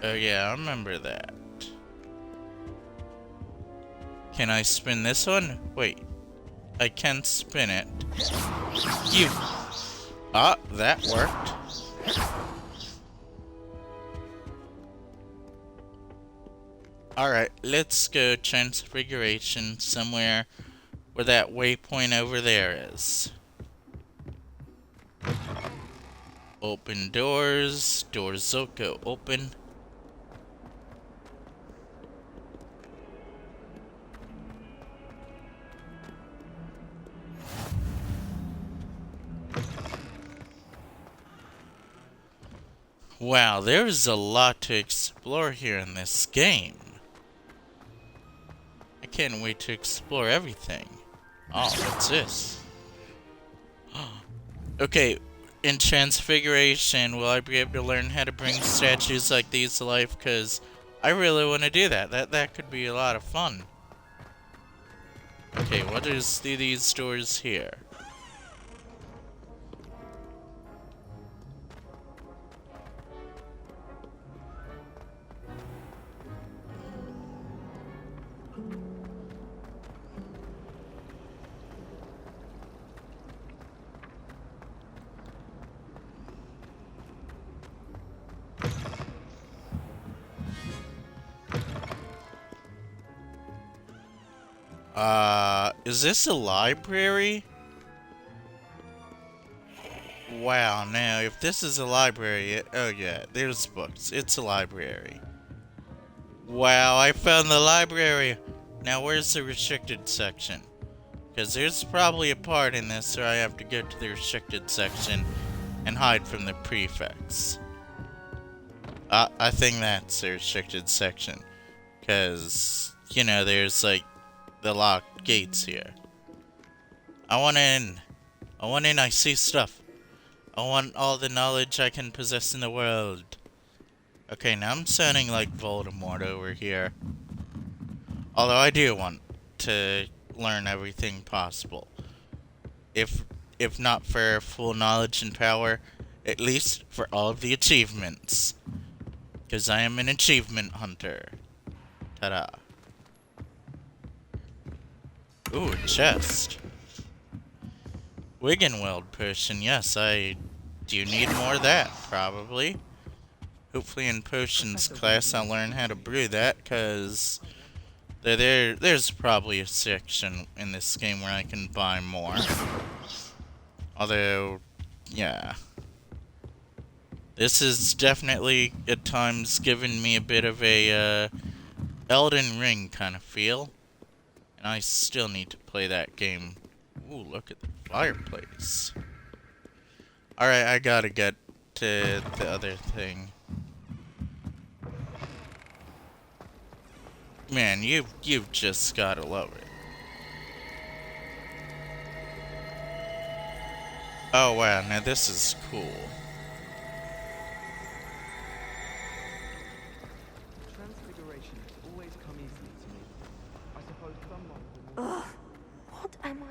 Oh yeah, I remember that. Can I spin this one? Wait. I can spin it. You... Ah, that worked. Alright, let's go Transfiguration somewhere where that waypoint over there is. Open doors. Doors go open. Wow, there's a lot to explore here in this game. I can't wait to explore everything. Oh, what's this? Okay, in Transfiguration, will I be able to learn how to bring statues like these to life? Because I really want to do that. That could be a lot of fun. Okay, what is these doors here? Is this a library? Wow, now if this is a library, oh yeah, there's books. It's a library. Wow, I found the library. Now where's the restricted section? Because there's probably a part in this where I have to go to the restricted section and hide from the prefects. I think that's the restricted section. Because, you know, there's like the locked gates here. I want in. I want in. I see stuff. I want all the knowledge I can possess in the world. Okay, now I'm sounding like Voldemort over here. Although I do want to learn everything possible. If not for full knowledge and power, at least for all of the achievements. Because I am an achievement hunter. Ta-da. Ooh, a chest. Wiggenweld potion, yes, I do need more of that, probably. Hopefully in potions class I'll learn how to brew that, because there's probably a section in this game where I can buy more. Although, yeah. This is definitely, at times, given me a bit of a, Elden Ring kind of feel. And I still need to play that game. Ooh, look at the fireplace. Alright, I gotta get to the other thing. Man, you've just gotta love it. Oh wow, now this is cool. Transfiguration has always come easily to me. I suppose someone... Ugh, what am I?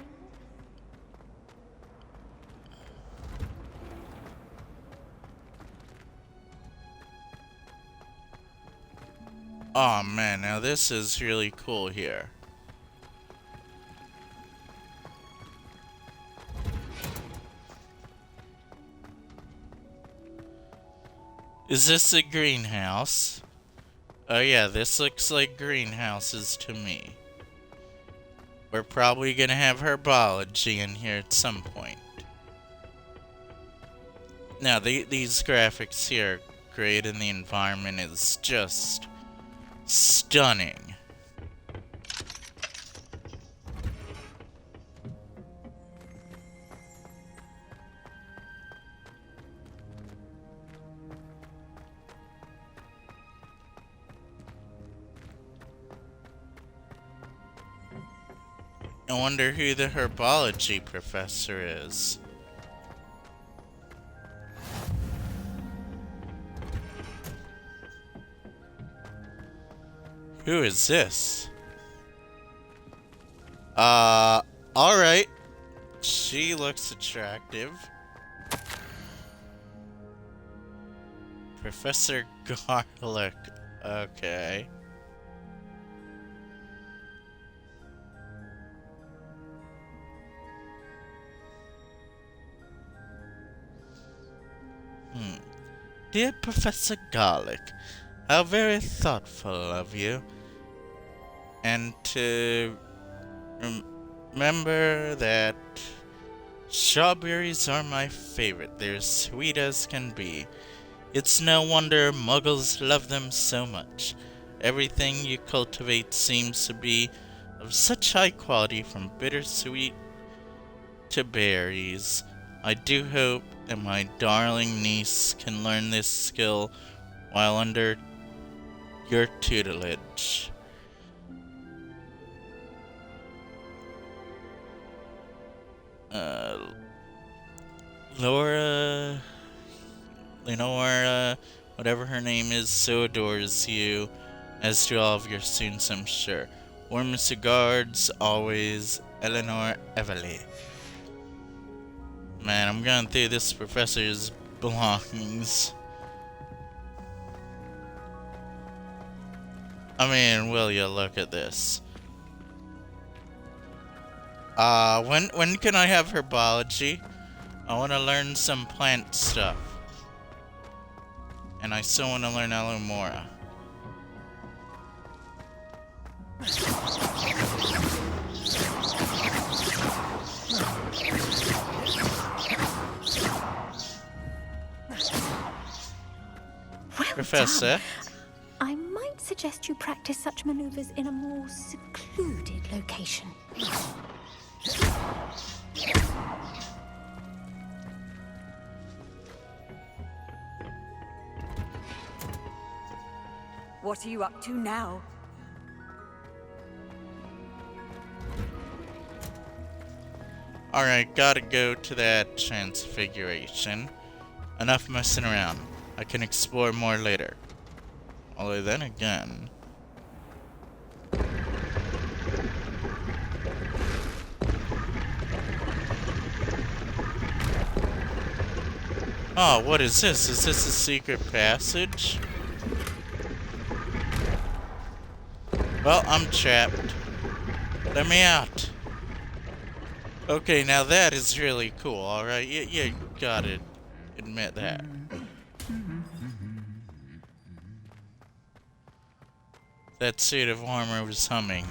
Oh man, now this is really cool here. Is this a greenhouse? Oh yeah, this looks like greenhouses to me. We're probably gonna have herbology in here at some point. Now, these graphics here, great, and the environment is just stunning. I wonder who the herbology professor is. Who is this? Alright. She looks attractive. Professor Garlic. Okay. Dear Professor Garlic, how very thoughtful of you. And to remember that strawberries are my favorite. They're sweet as can be. It's no wonder muggles love them so much. Everything you cultivate seems to be of such high quality, from bittersweet to berries. I do hope that my darling niece can learn this skill while under your tutelage. Lenora, whatever her name is, so adores you, as do all of your students, I'm sure. Warmest regards, always, Eleanor Everly. Man, I'm going through this professor's belongings. I mean, will you look at this? When can I have herbology? I want to learn some plant stuff. And I still want to learn Alumora. Professor? I might suggest you practice such maneuvers in a more secluded location. What are you up to now? Alright, gotta go to that transfiguration. Enough messing around. I can explore more later. Although then again... Oh, what is this? Is this a secret passage? Well, I'm trapped. Let me out. Okay, now that is really cool, alright? You gotta admit that. That suit of armor was humming.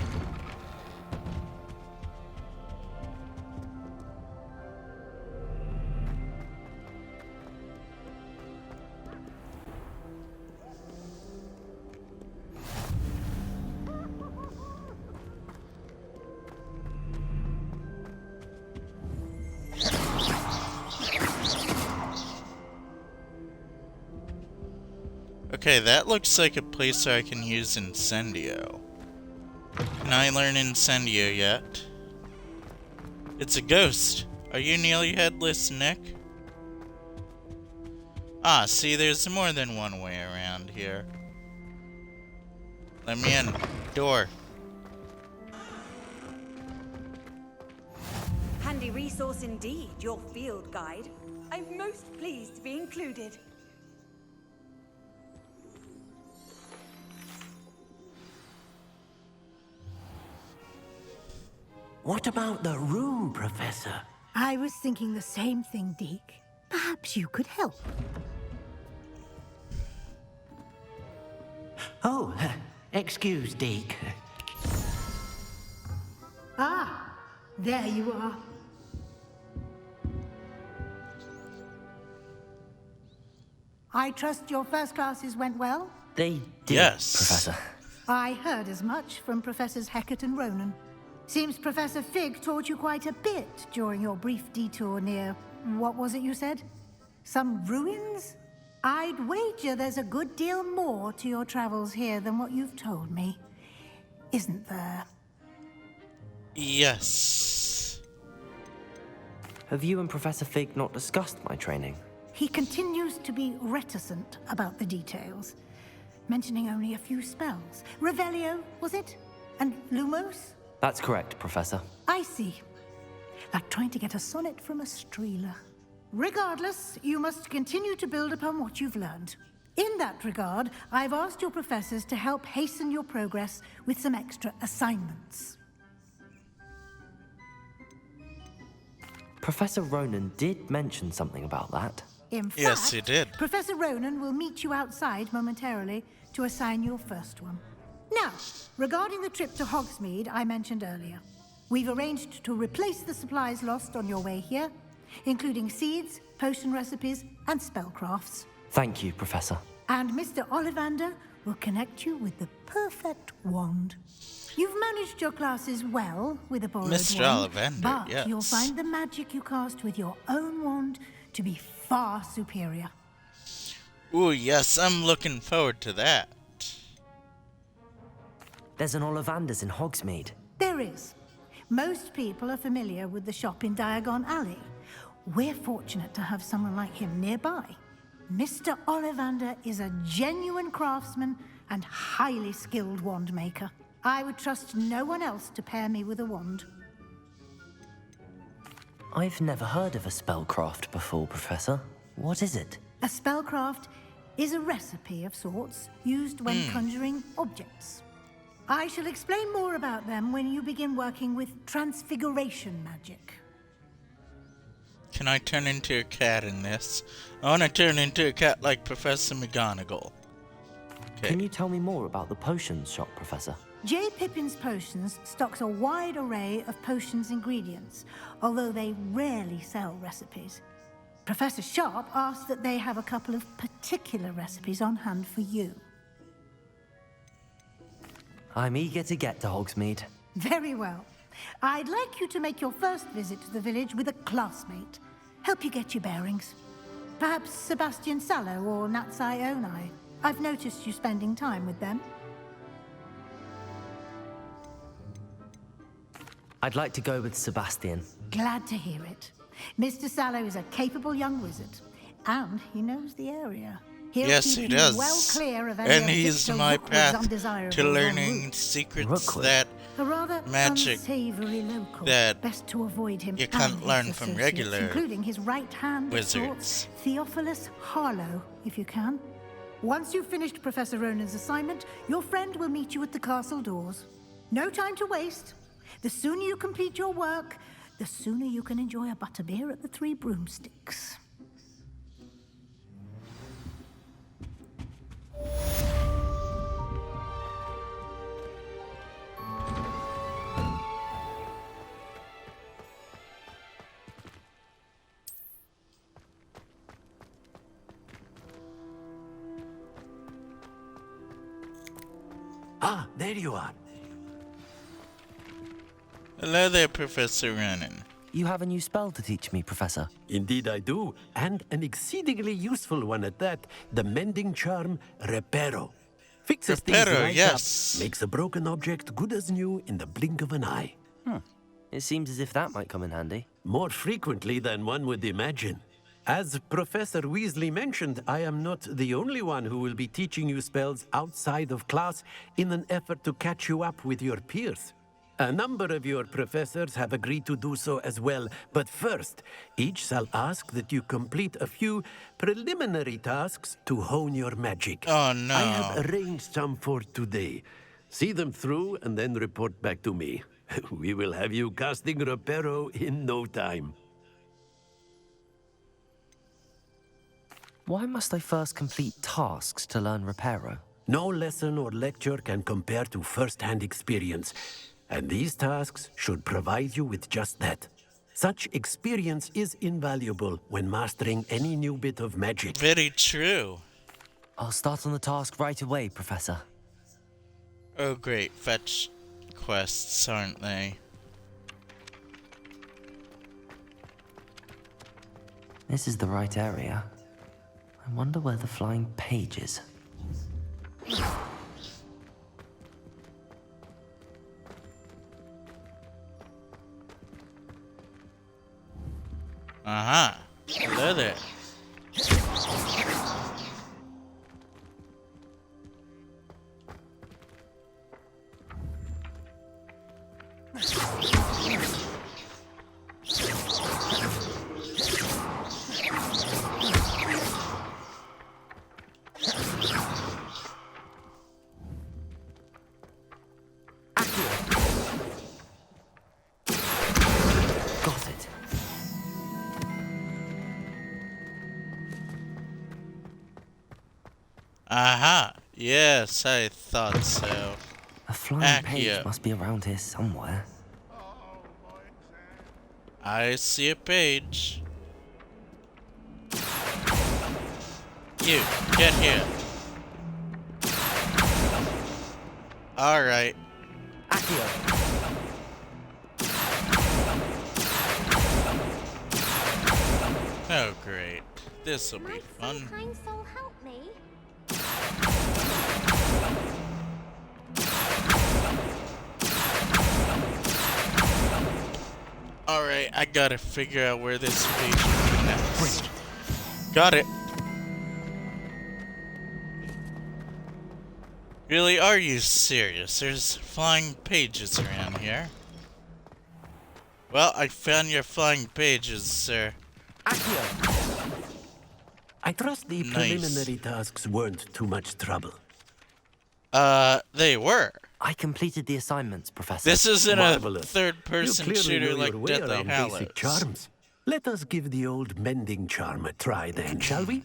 Okay, that looks like a place where I can use Incendio. Can I learn Incendio yet? It's a ghost. Are you nearly headless, Nick? Ah, see, there's more than one way around here. Let me in. Door. Handy resource indeed, your field guide. I'm most pleased to be included. What about the room, Professor? I was thinking the same thing, Deke. Perhaps you could help. Oh, excuse, Deke. Ah, there you are. I trust your first classes went well? They did, Yes. Professor. I heard as much from Professors Hecat and Ronan. Seems Professor Fig taught you quite a bit during your brief detour near... what was it you said? Some ruins? I'd wager there's a good deal more to your travels here than what you've told me. Isn't there? Yes. Have you and Professor Fig not discussed my training? He continues to be reticent about the details, mentioning only a few spells. Revelio, was it? And Lumos? That's correct, Professor. I see. Like trying to get a sonnet from a streeler. Regardless, you must continue to build upon what you've learned. In that regard, I've asked your professors to help hasten your progress with some extra assignments. Professor Ronan did mention something about that. In fact, Yes, he did. Professor Ronan will meet you outside momentarily to assign your first one. Now, regarding the trip to Hogsmeade I mentioned earlier, we've arranged to replace the supplies lost on your way here, including seeds, potion recipes, and spellcrafts. Thank you, Professor. And Mr. Ollivander will connect you with the perfect wand. You've managed your classes well with a borrowed Mr. wand, Ollivander, but yes. you'll find the magic you cast with your own wand to be far superior. Ooh, yes, I'm looking forward to that. There's an Ollivander's in Hogsmeade. There is. Most people are familiar with the shop in Diagon Alley. We're fortunate to have someone like him nearby. Mr. Ollivander is a genuine craftsman and highly skilled wand maker. I would trust no one else to pair me with a wand. I've never heard of a spellcraft before, Professor. What is it? A spellcraft is a recipe of sorts used when conjuring objects. I shall explain more about them when you begin working with transfiguration magic. Can I turn into a cat in this? I want to turn into a cat like Professor McGonagall. Okay. Can you tell me more about the potions shop, Professor? J. Pippin's Potions stocks a wide array of potions ingredients, although they rarely sell recipes. Professor Sharp asked that they have a couple of particular recipes on hand for you. I'm eager to get to Hogsmeade. Very well. I'd like you to make your first visit to the village with a classmate. Help you get your bearings. Perhaps Sebastian Sallow or Natsai Onai. I've noticed you spending time with them. I'd like to go with Sebastian. Glad to hear it. Mr. Sallow is a capable young wizard, and he knows the area. He'll Yes, keep he you does. well clear of any And of he's Victor my Rookwood's path undesirables to en learning route. secrets Rookwood? that A rather magic unsavory local. that Best to avoid him you and can't his learn from associates, regular including his right hand of sorts, wizards. Theophilus Harlow, if you can. Once you've finished Professor Ronan's assignment, your friend will meet you at the castle doors. No time to waste. The sooner you complete your work, the sooner you can enjoy a butterbeer at the Three Broomsticks. Ah, there you are. Hello there, Professor Ronan. You have a new spell to teach me, Professor. Indeed I do, and an exceedingly useful one at that. The mending charm, Reparo. Fixes things Reparo, right yes. up, makes a broken object good as new in the blink of an eye. It seems as if that might come in handy. More frequently than one would imagine. As Professor Weasley mentioned, I am not the only one who will be teaching you spells outside of class in an effort to catch you up with your peers. A number of your professors have agreed to do so as well, but first, each shall ask that you complete a few preliminary tasks to hone your magic. Oh, no. I have arranged some for today. See them through and then report back to me. We will have you casting Reparo in no time. Why must I first complete tasks to learn Reparo? No lesson or lecture can compare to first-hand experience, and these tasks should provide you with just that. Such experience is invaluable when mastering any new bit of magic. Very true. I'll start on the task right away, Professor. Oh, great. Fetch quests, aren't they? This is the right area. I wonder where the flying page is. Uh-huh. Hello there. Got it. Aha. Yes, I thought so. A flying page Accio. must be around here somewhere. I see a page. You, get here. Alright. Oh, great. This'll be fun. Kind soul help me. Alright, I gotta figure out where this page is next. Got it. Really, are you serious? There's flying pages around here. Well, I found your flying pages, sir. I trust the Nice. preliminary tasks weren't too much trouble. They were. I completed the assignments, Professor. This isn't Marvelous. a third-person You clearly shooter know like your way Deathly around Hallows. basic charms. Let us give the old mending charm a try then, shall we?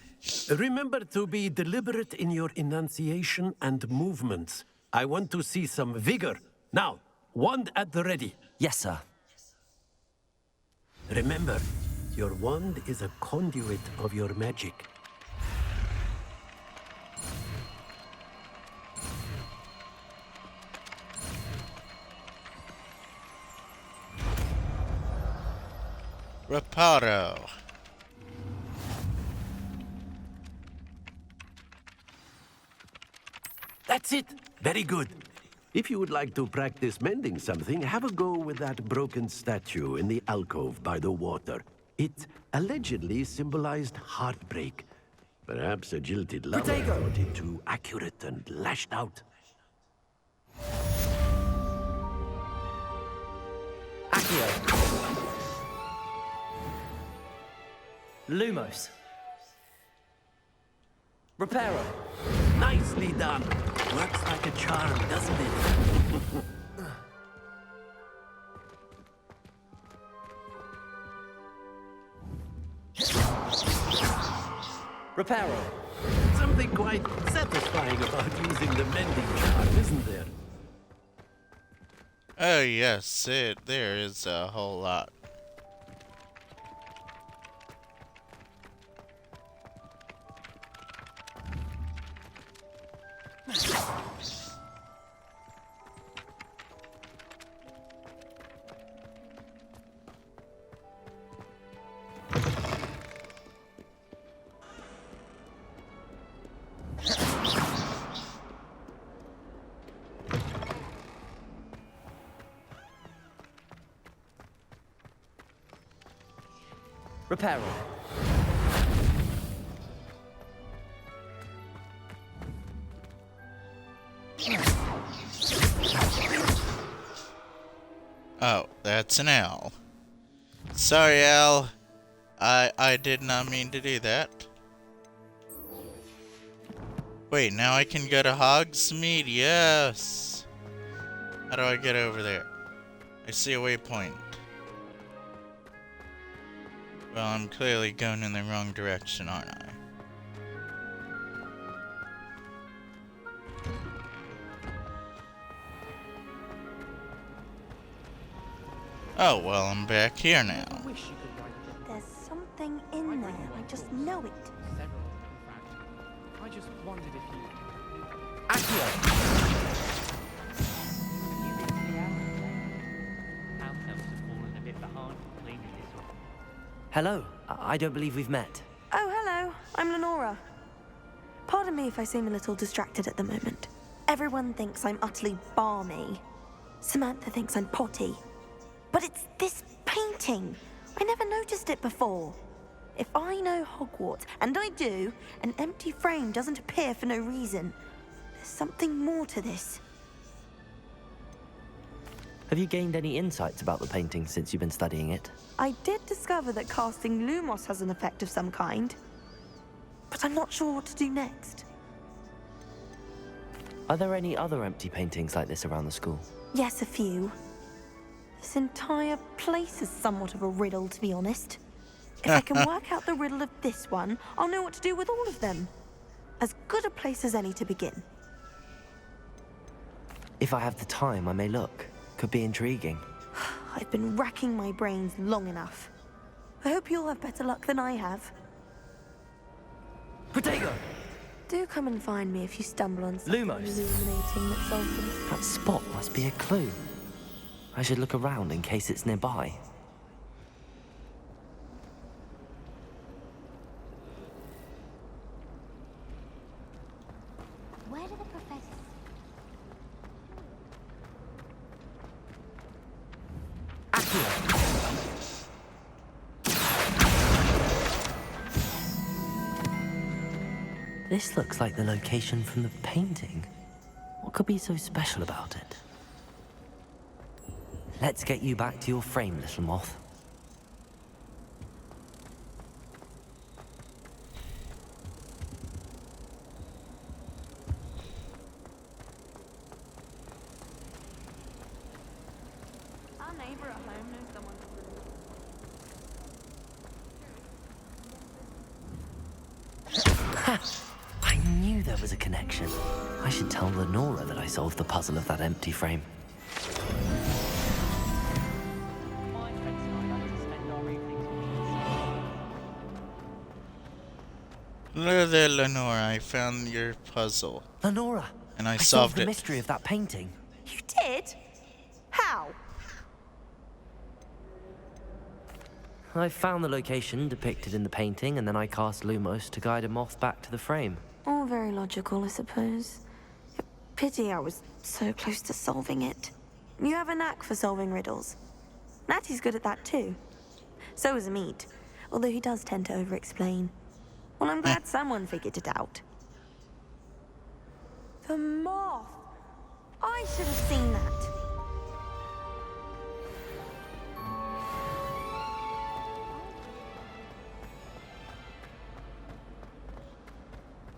Remember to be deliberate in your enunciation and movements. I want to see some vigor. Now, wand at the ready. Yes, sir. Remember, your wand is a conduit of your magic. Reparo. That's it. Very good. If you would like to practice mending something, have a go with that broken statue in the alcove by the water. It allegedly symbolized heartbreak. Perhaps a jilted lover thought it too accurate and lashed out. Lumos. Reparo. Nicely done. Works like a charm, doesn't it? Reparo. Something quite satisfying about using the mending charm, isn't there? Oh yes, there is a whole lot. Repair all. Oh, that's an L. Sorry, Al. I did not mean to do that. Wait, now I can go to Hogsmeade? Yes! How do I get over there? I see a waypoint. Well, I'm clearly going in the wrong direction, aren't I? Oh, well, I'm back here now. There's something in there. I just know it. Several, in fact. I just wondered if you... Hello. I don't believe we've met. Oh, hello. I'm Lenora. Pardon me if I seem a little distracted at the moment. Everyone thinks I'm utterly balmy. Samantha thinks I'm potty. But it's this painting. I never noticed it before. If I know Hogwarts, and I do, an empty frame doesn't appear for no reason. There's something more to this. Have you gained any insights about the painting since you've been studying it? I did discover that casting Lumos has an effect of some kind. But I'm not sure what to do next. Are there any other empty paintings like this around the school? Yes, a few. This entire place is somewhat of a riddle, to be honest. If I can work out the riddle of this one, I'll know what to do with all of them. As good a place as any to begin. If I have the time, I may look. Could be intriguing. I've been racking my brains long enough. I hope you'll have better luck than I have. Protego! Do come and find me if you stumble on something illuminating that's open. That spot must be a clue. I should look around in case it's nearby. Where do the professors... This looks like the location from the painting. What could be so special about it? Let's get you back to your frame, little moth. Our neighbor at home knows someone Ha! I knew there was a connection. I should tell Lenora that I solved the puzzle of that empty frame. Hello there, Lenora. I found your puzzle. Lenora! And I solved solved the it. mystery of that painting. You did? How? I found the location depicted in the painting, and then I cast Lumos to guide a moth back to the frame. All very logical, I suppose. Pity I was so close to solving it. You have a knack for solving riddles. Natty's good at that too. So is Meat, although he does tend to over-explain. Well, I'm glad someone figured it out. The moth! I should have seen that.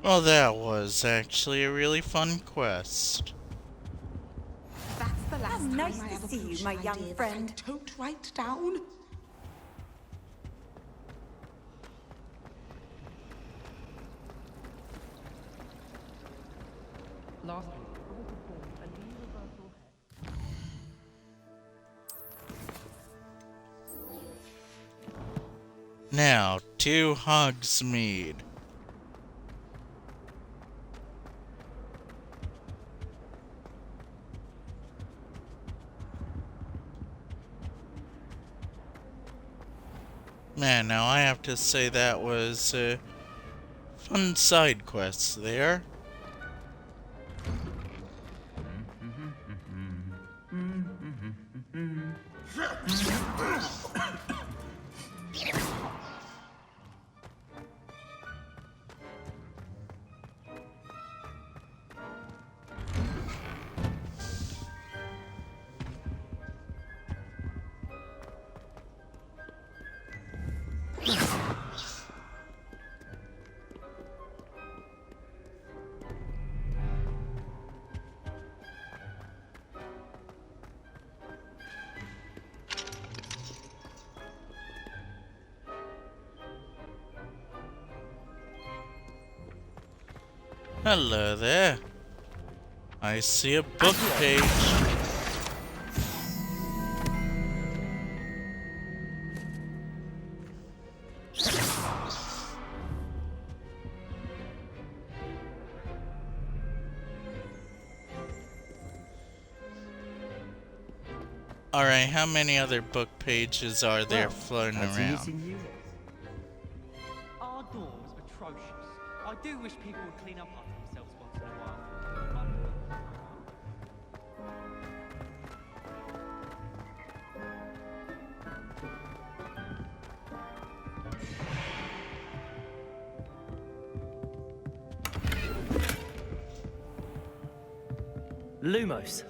Well, that was actually a really fun quest. That's the last time nice to see you, my young friend. Don't write down. Last week, I will perform a universal head. Now, to Hogsmeade. Man, now I have to say that was a fun side quest there. Hello there. I see a book page. Alright, how many other book pages are there floating around? Our door was atrocious. I do wish people would clean up after themselves once in a while. Lumos.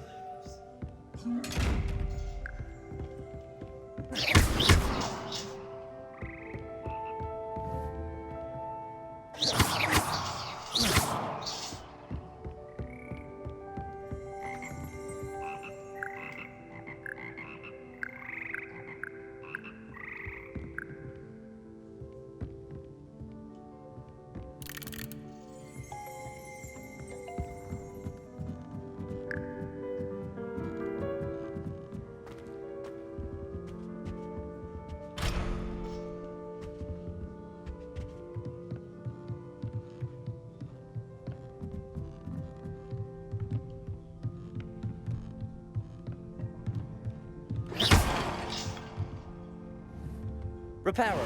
Reparo.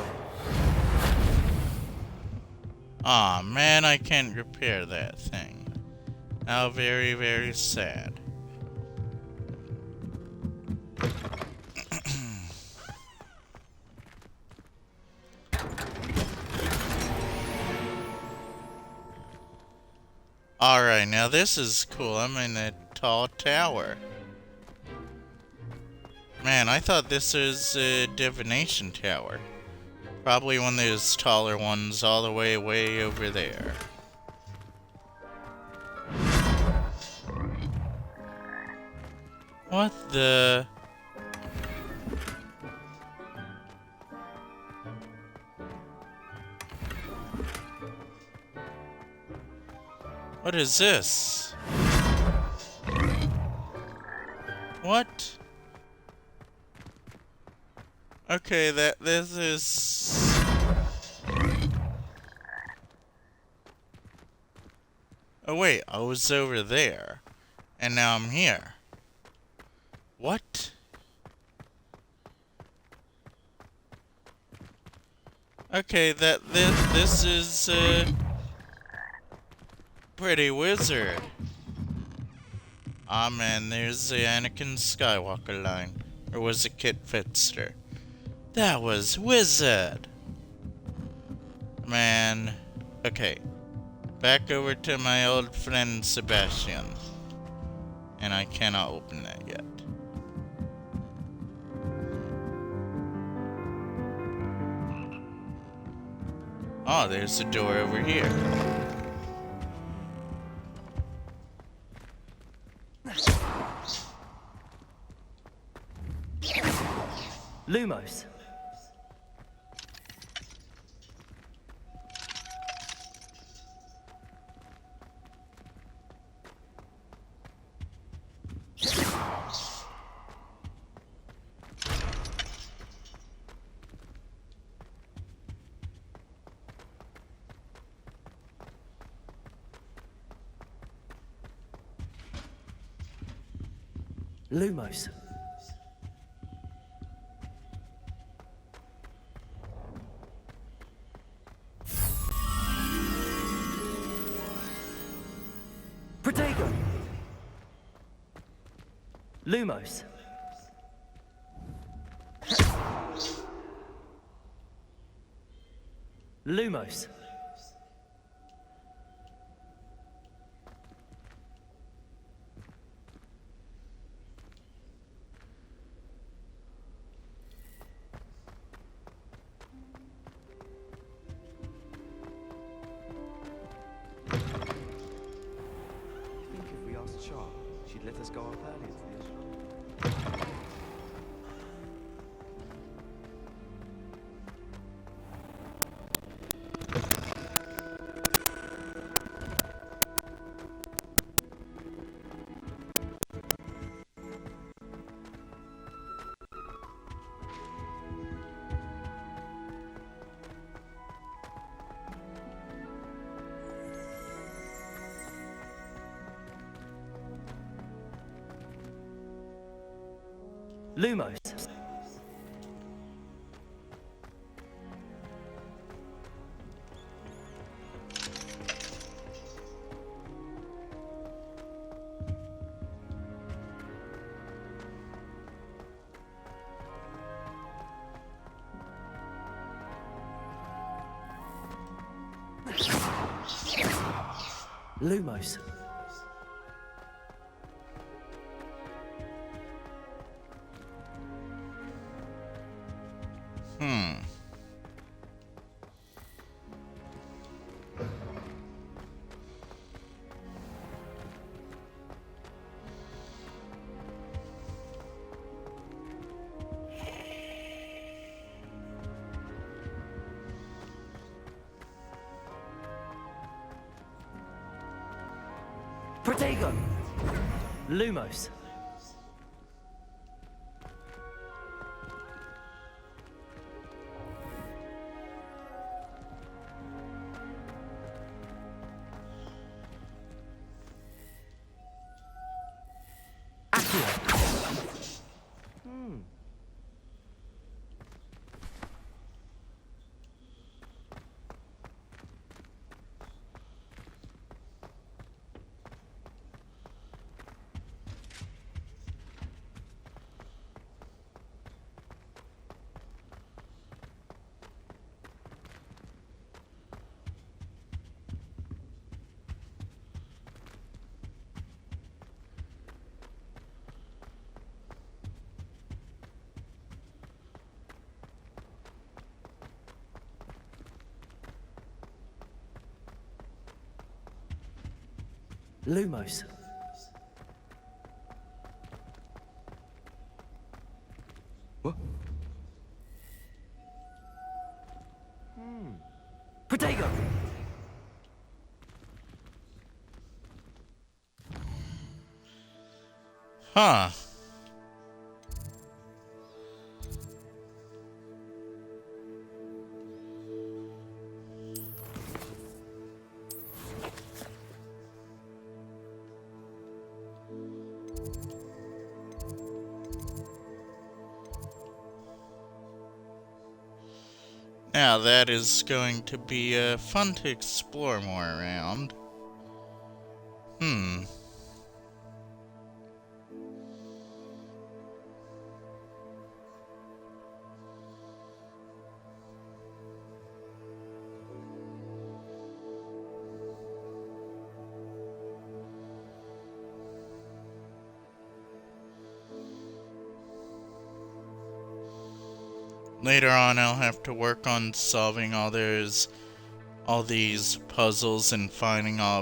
Aw, man, I can't repair that thing. How very, very sad. Alright, now this is cool. I'm in a tall tower. Man, I thought this was a divination tower. Probably one of those taller ones all the way over there. What the... What is this? What? Okay, this is... Oh wait, I was over there. And now I'm here. What? Okay, this is pretty wizard. Ah man, there's the Anakin Skywalker line. Or was it Kit Fister? That was wizard! Man. Okay. Back over to my old friend Sebastian. And I cannot open that yet. Oh, there's a door over here. Lumos. Lumos. Protego. Lumos. Lumos. She'd let us go up early to the issue. Lumos. Lumos. Protego. Lumos. Lumos. What? Protego. Huh. Now that is going to be fun to explore more around. Later on, I'll have to work on solving all these puzzles and finding all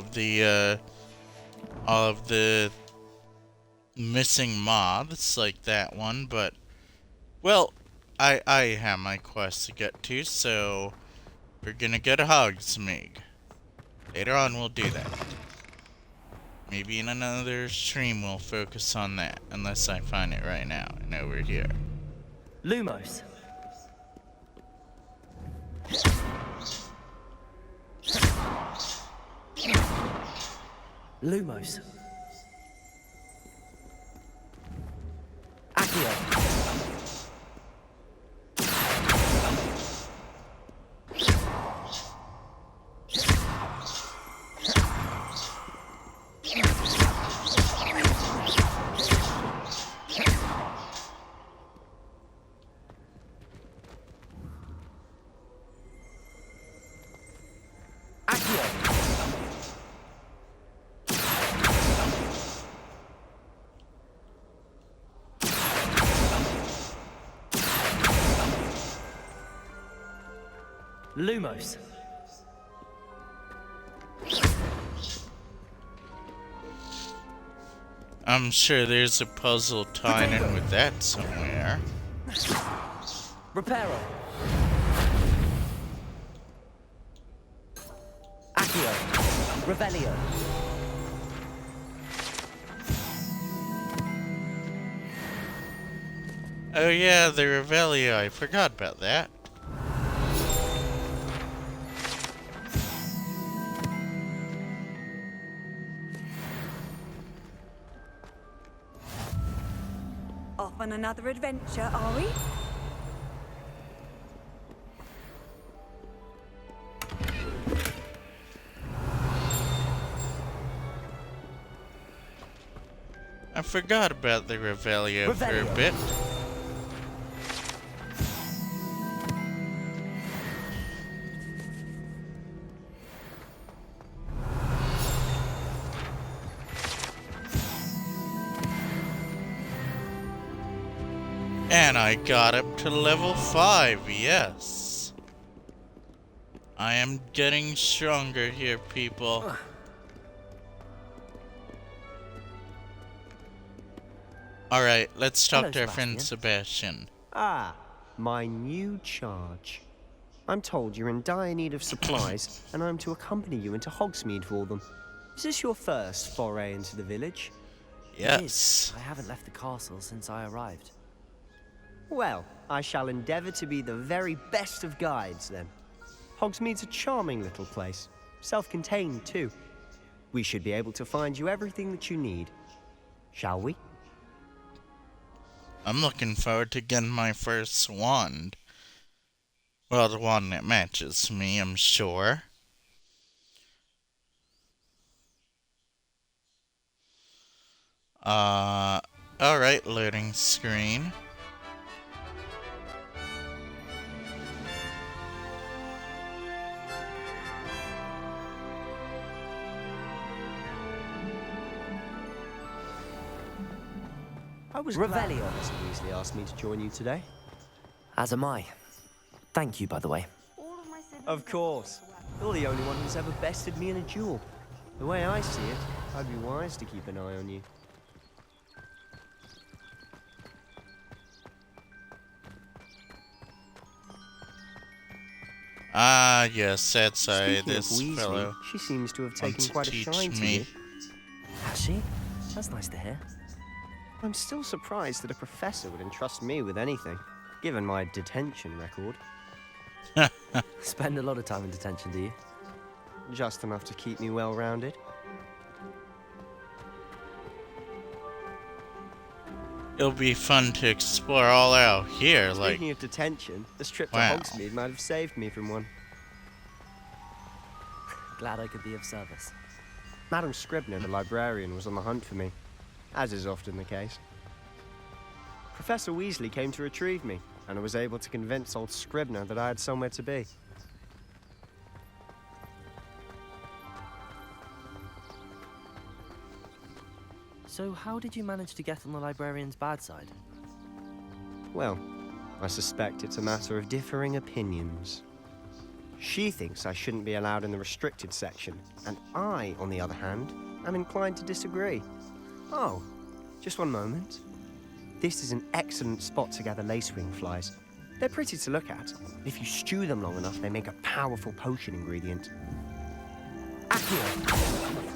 of the missing moths like that one. But well, I have my quest to get to, so we're gonna go to Hogsmeade. Later on, we'll do that. Maybe in another stream we'll focus on that, unless I find it right now and over here. Lumos. Lumos. Accio. Lumos. I'm sure there's a puzzle tied in with that somewhere. Reparo. Accio. Revelio. Oh yeah, the Revelio, I forgot about that. Off on another adventure, are we? I forgot about the Revelio for a bit. And I got up to level 5, yes. I am getting stronger here, people. Alright, let's talk to our friend Sebastian. Ah, my new charge. I'm told you're in dire need of supplies, and I'm to accompany you into Hogsmeade for them. Is this your first foray into the village? Yes. I haven't left the castle since I arrived. Well, I shall endeavour to be the very best of guides, then. Hogsmeade's a charming little place. Self-contained, too. We should be able to find you everything that you need. Shall we? I'm looking forward to getting my first wand. Well, the one that matches me, I'm sure. Alright, loading screen. I was glad Professor Weasley asked me to join you today. As am I. Thank you, by the way. Of course. You're the only one who's ever bested me in a duel. The way I see it, I'd be wise to keep an eye on you. Ah, yes, that's Speaking this of Weasley, fellow. she seems to have taken wants to quite a teach shine to me. you. Has she? That's nice to hear. I'm still surprised that a professor would entrust me with anything, given my detention record. Spend a lot of time in detention, do you? Just enough to keep me well-rounded. It'll be fun to explore all out here, like... Speaking of detention, this trip to Wow. Hogsmeade might have saved me from one. Glad I could be of service. Madam Scribner, the librarian, was on the hunt for me, as is often the case. Professor Weasley came to retrieve me, and I was able to convince old Scribner that I had somewhere to be. So how did you manage to get on the librarian's bad side? Well, I suspect it's a matter of differing opinions. She thinks I shouldn't be allowed in the restricted section, and I, on the other hand, am inclined to disagree. Oh, just one moment. This is an excellent spot to gather lacewing flies. They're pretty to look at. If you stew them long enough, they make a powerful potion ingredient. Accio!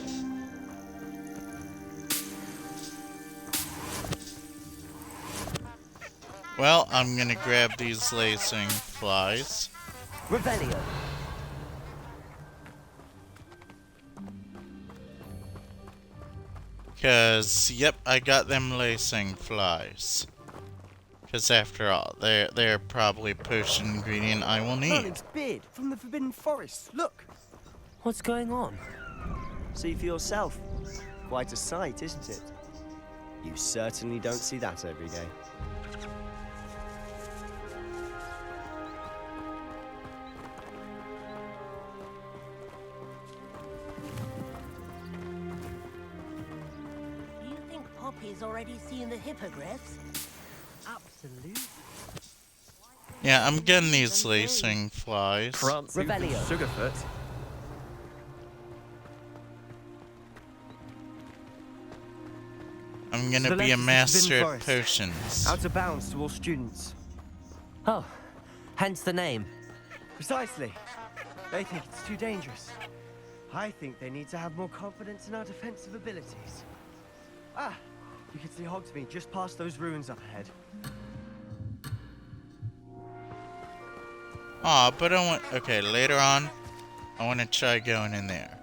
Well, I'm gonna grab these lacing flies. Revelio! Cause, yep, I got them lacing flies. Cause after all, they're probably a potion ingredient I will need. Merlin's beard from the Forbidden Forest. Look! What's going on? See for yourself. Quite a sight, isn't it? You certainly don't see that every day. Do you think Poppy's already seen the hippogriffs? Absolutely. Yeah, I'm getting these lacing flies. Revelio. Sugarfoot. I'm gonna be a master at potions. Out of bounds to all students. Oh, hence the name. Precisely. They think it's too dangerous. I think they need to have more confidence in our defensive abilities. Ah, you can see Hogsmeade just past those ruins up ahead. Aw, but I want... Okay, later on, I want to try going in there.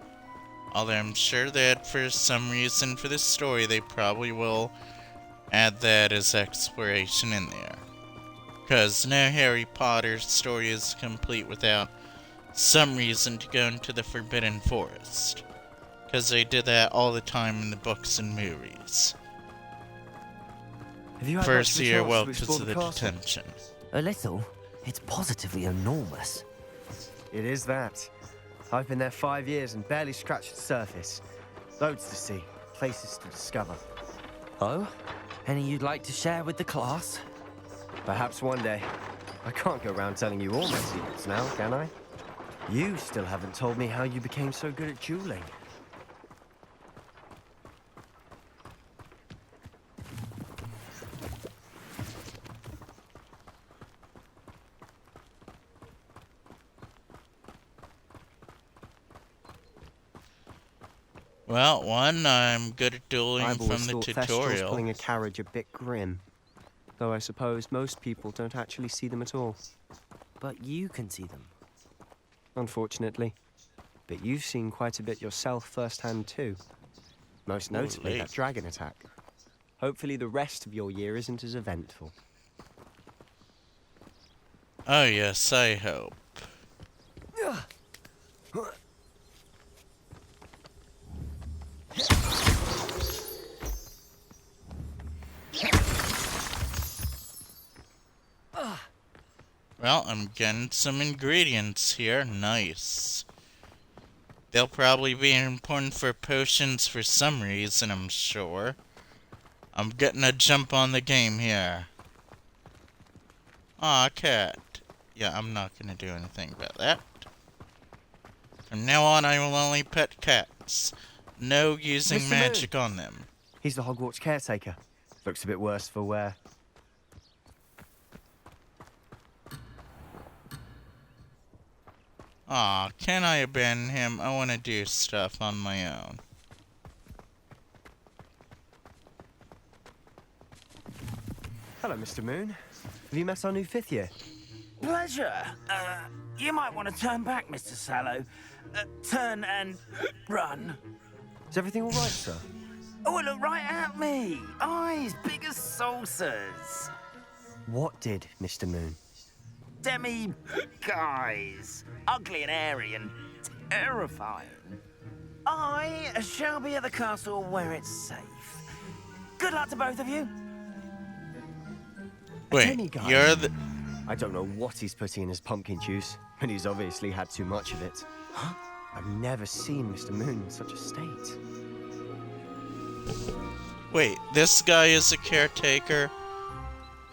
Although I'm sure that for some reason for this story, they probably will add that as exploration in there. Because no Harry Potter story is complete without some reason to go into the Forbidden Forest. Because they did that all the time in the books and movies. Have you had First much of a year, chance well, to to explore the the castle? detention. A little. It's positively enormous. It is that. I've been there 5 years and barely scratched the surface. Loads to see, places to discover. Oh? Any you'd like to share with the class? Perhaps one day. I can't go around telling you all my secrets now, can I? You still haven't told me how you became so good at dueling. Well, one, I'm good at dueling I've from always the thought Thestrals tutorial. pulling a carriage a bit grim. Though I suppose most people don't actually see them at all. But you can see them. Unfortunately. But you've seen quite a bit yourself firsthand too. Most notably that dragon attack. Hopefully the rest of your year isn't as eventful. Oh yes, I hope. Well, I'm getting some ingredients here. Nice. They'll probably be important for potions for some reason, I'm sure. I'm getting a jump on the game here. Aw, cat. Yeah, I'm not gonna do anything about that. From now on, I will only pet cats. No using Mr. magic Moon. on them. He's the Hogwarts caretaker. Looks a bit worse for wear. Aw, can I abandon him? I want to do stuff on my own. Hello, Mr. Moon. Have you met our new 5th year? Pleasure. You might want to turn back, Mr. Sallow. Turn and run. Is everything all right, sir? Oh, look right at me. Eyes big as saucers. What did, Mr. Moon? Demi guys. Ugly and airy and terrifying. I shall be at the castle where it's safe. Good luck to both of you. Wait, you're the... I don't know what he's putting in his pumpkin juice, and he's obviously had too much of it. Huh? I've never seen Mr. Moon in such a state. Wait, this guy is a caretaker?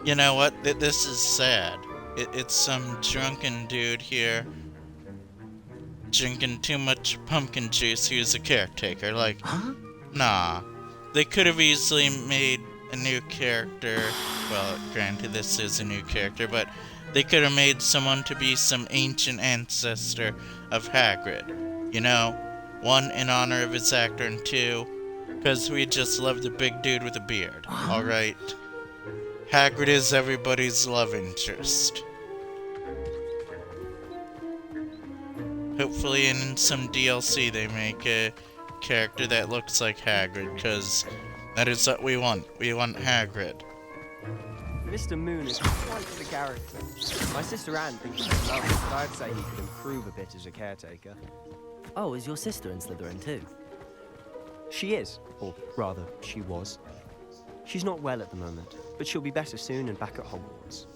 You know what? This is sad. It's some drunken dude here drinking too much pumpkin juice who's a caretaker. Like, nah. They could have easily made a new character. Well, granted, this is a new character, but they could have made someone to be some ancient ancestor of Hagrid. You know, 1, in honor of his actor, and 2, because we just love the big dude with a beard. Alright? Hagrid is everybody's love interest. Hopefully in some DLC they make a character that looks like Hagrid, because that is what we want. We want Hagrid. Mr. Moon is quite the character. My sister Anne thinks he's lovely, but I'd say he could improve a bit as a caretaker. Oh, is your sister in Slytherin too? She is, or rather, she was. She's not well at the moment, but she'll be better soon and back at Hogwarts.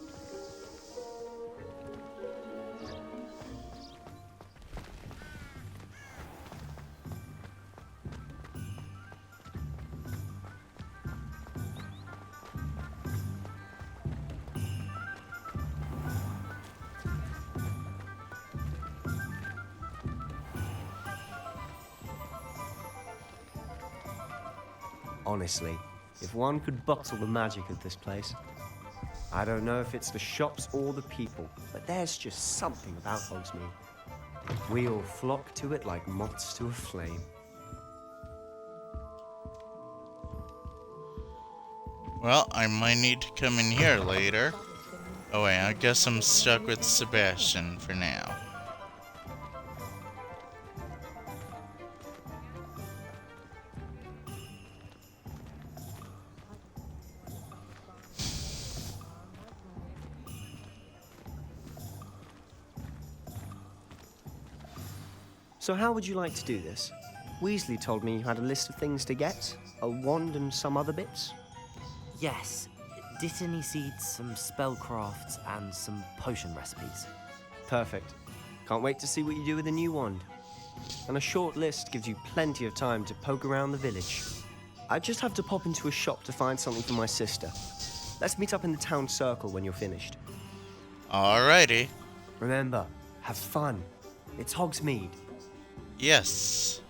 Honestly, if one could bottle the magic of this place. I don't know if it's the shops or the people, but there's just something about Hogsmeade. We all flock to it like moths to a flame. Well, I might need to come in here later. Oh wait, I guess I'm stuck with Sebastian for now. So how would you like to do this? Weasley told me you had a list of things to get, a wand and some other bits. Yes. Dittany seeds, some spellcrafts, and some potion recipes. Perfect. Can't wait to see what you do with the new wand. And a short list gives you plenty of time to poke around the village. I just have to pop into a shop to find something for my sister. Let's meet up in the town circle when you're finished. Alrighty. Remember, have fun. It's Hogsmeade. Yes.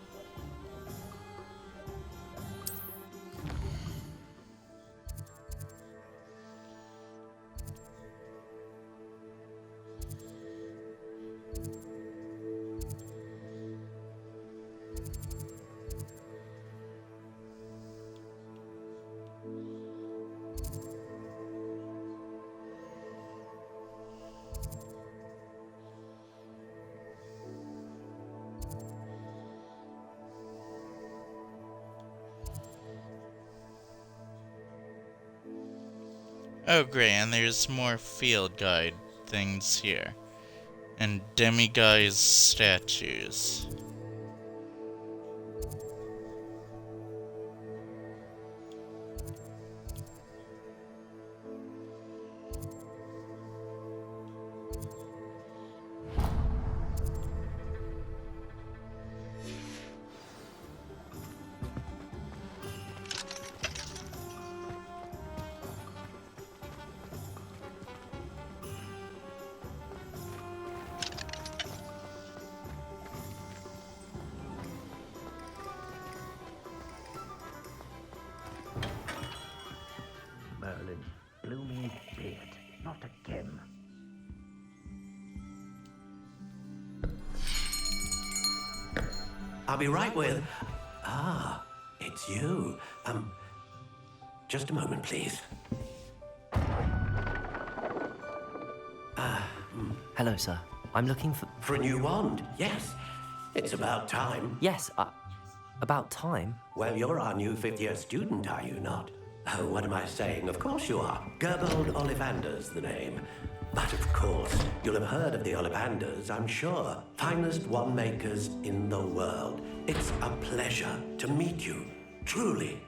Oh great, and there's more field guide things here. And demiguise statues. Merlin, blooming beard, not again. I'll be right with... Ah, it's you. Just a moment, please. Hello, sir. I'm looking for... For a new wand, yes. It's about time. Yes, about time? Well, you're our new fifth-year student, are you not? Oh, what am I saying? Of course you are. Gerbold Ollivander's the name. But of course, you'll have heard of the Ollivanders, I'm sure. Finest wand makers in the world. It's a pleasure to meet you, truly.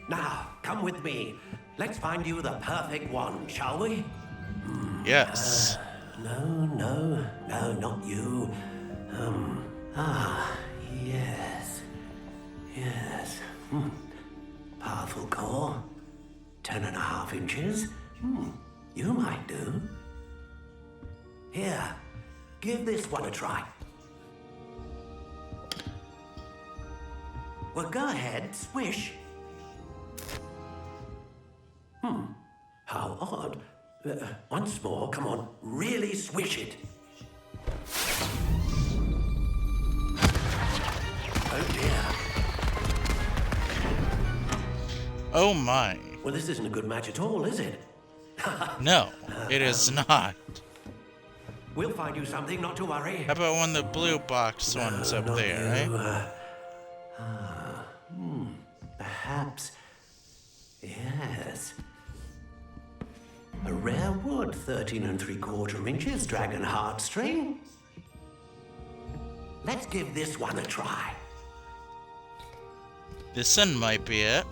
Now, come with me. Let's find you the perfect wand, shall we? Yes. No, not you. Yes. Powerful core. 10.5 inches. You might do. Here, give this one a try. Well, go ahead, swish. How odd. Once more, come on, really swish it. Oh dear. Oh my. Well, this isn't a good match at all, is it? No, it is not. We'll find you something, not to worry. How about one of the blue box ones up there, right? Perhaps. Yes. A rare wood, 13 3/4 inches, dragon heartstring. Let's give this one a try. This one might be it.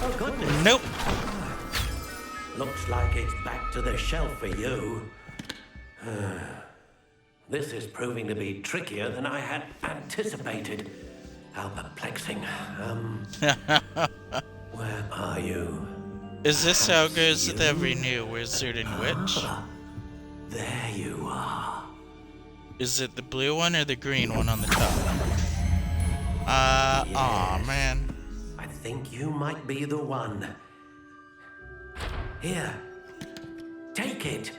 Oh, goodness. Nope. Looks like it's back to the shelf for you. This is proving to be trickier than I had anticipated. How perplexing. Where are you? Is this how it goes with every new wizard and witch? There you are. Is it the blue one or the green one on the top? Aw, man. I think you might be the one. Here. Take it.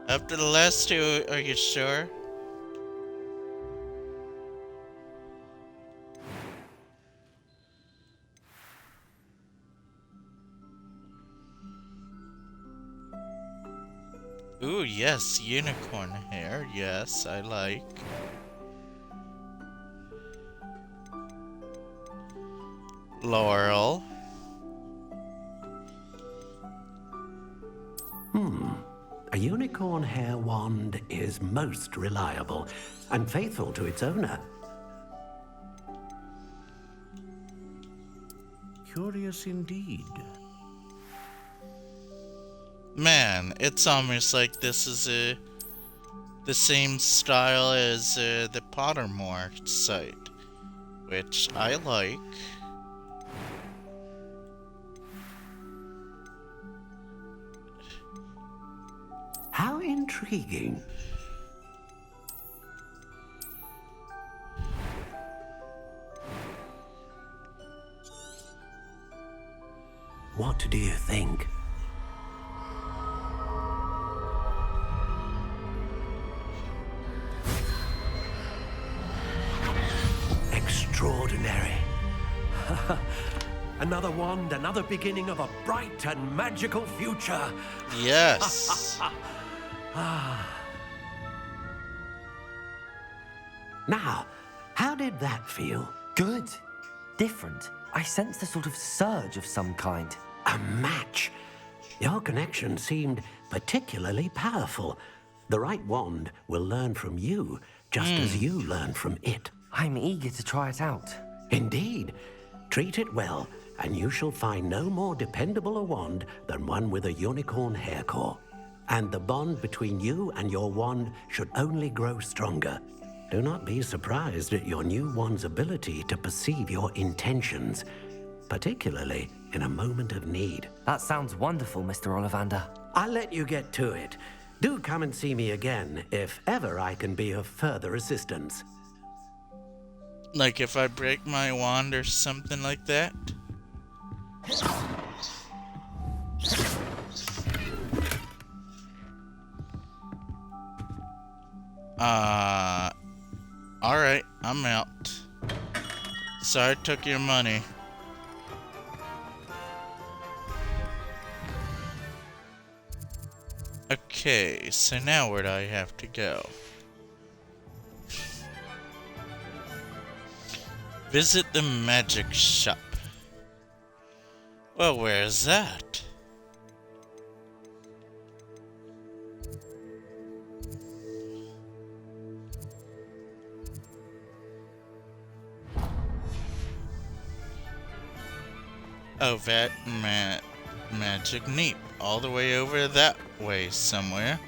Up to the last two, are you sure? Ooh, yes, unicorn hair. Yes, I like. Laurel. A unicorn hair wand is most reliable and faithful to its owner. Curious indeed. Man, it's almost like this is the same style as the Pottermore site, which I like. How intriguing. What do you think? Extraordinary. Another wand, another beginning of a bright and magical future. Yes. Now, how did that feel? Good. Different. I sensed a sort of surge of some kind. A match. Your connection seemed particularly powerful. The right wand will learn from you, just as you learn from it. I'm eager to try it out. Indeed. Treat it well, and you shall find no more dependable a wand than one with a unicorn hair core. And the bond between you and your wand should only grow stronger. Do not be surprised at your new wand's ability to perceive your intentions, particularly in a moment of need. That sounds wonderful, Mr. Ollivander. I'll let you get to it. Do come and see me again if ever I can be of further assistance. Like if I break my wand or something like that? Alright, I'm out. Sorry I took your money. Okay, so now where do I have to go? Visit the magic shop. Well, where is that? Oh, that magic neep. All the way over that way somewhere.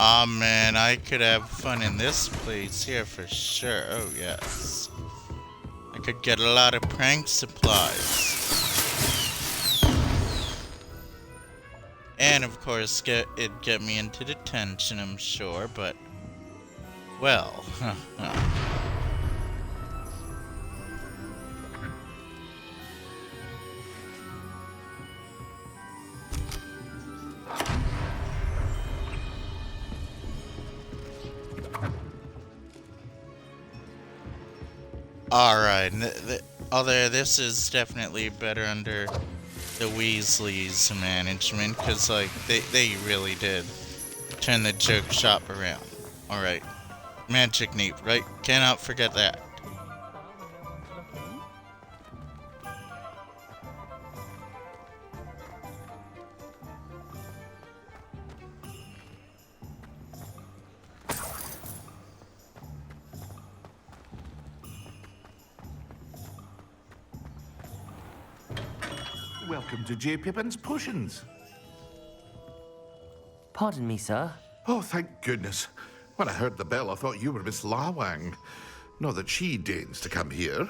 Aw, man, I could have fun in this place here for sure. Oh, yes. I could get a lot of prank supplies. And, of course, it'd get me into detention, I'm sure, but... well, Alright, although this is definitely better under the Weasleys' management, because, like, they really did turn the joke shop around. Alright, Magic Neep, right? Cannot forget that. Welcome to J. Pippin's Potions. Pardon me, sir. Oh, thank goodness. When I heard the bell, I thought you were Miss Lawang. Not that she deigns to come here.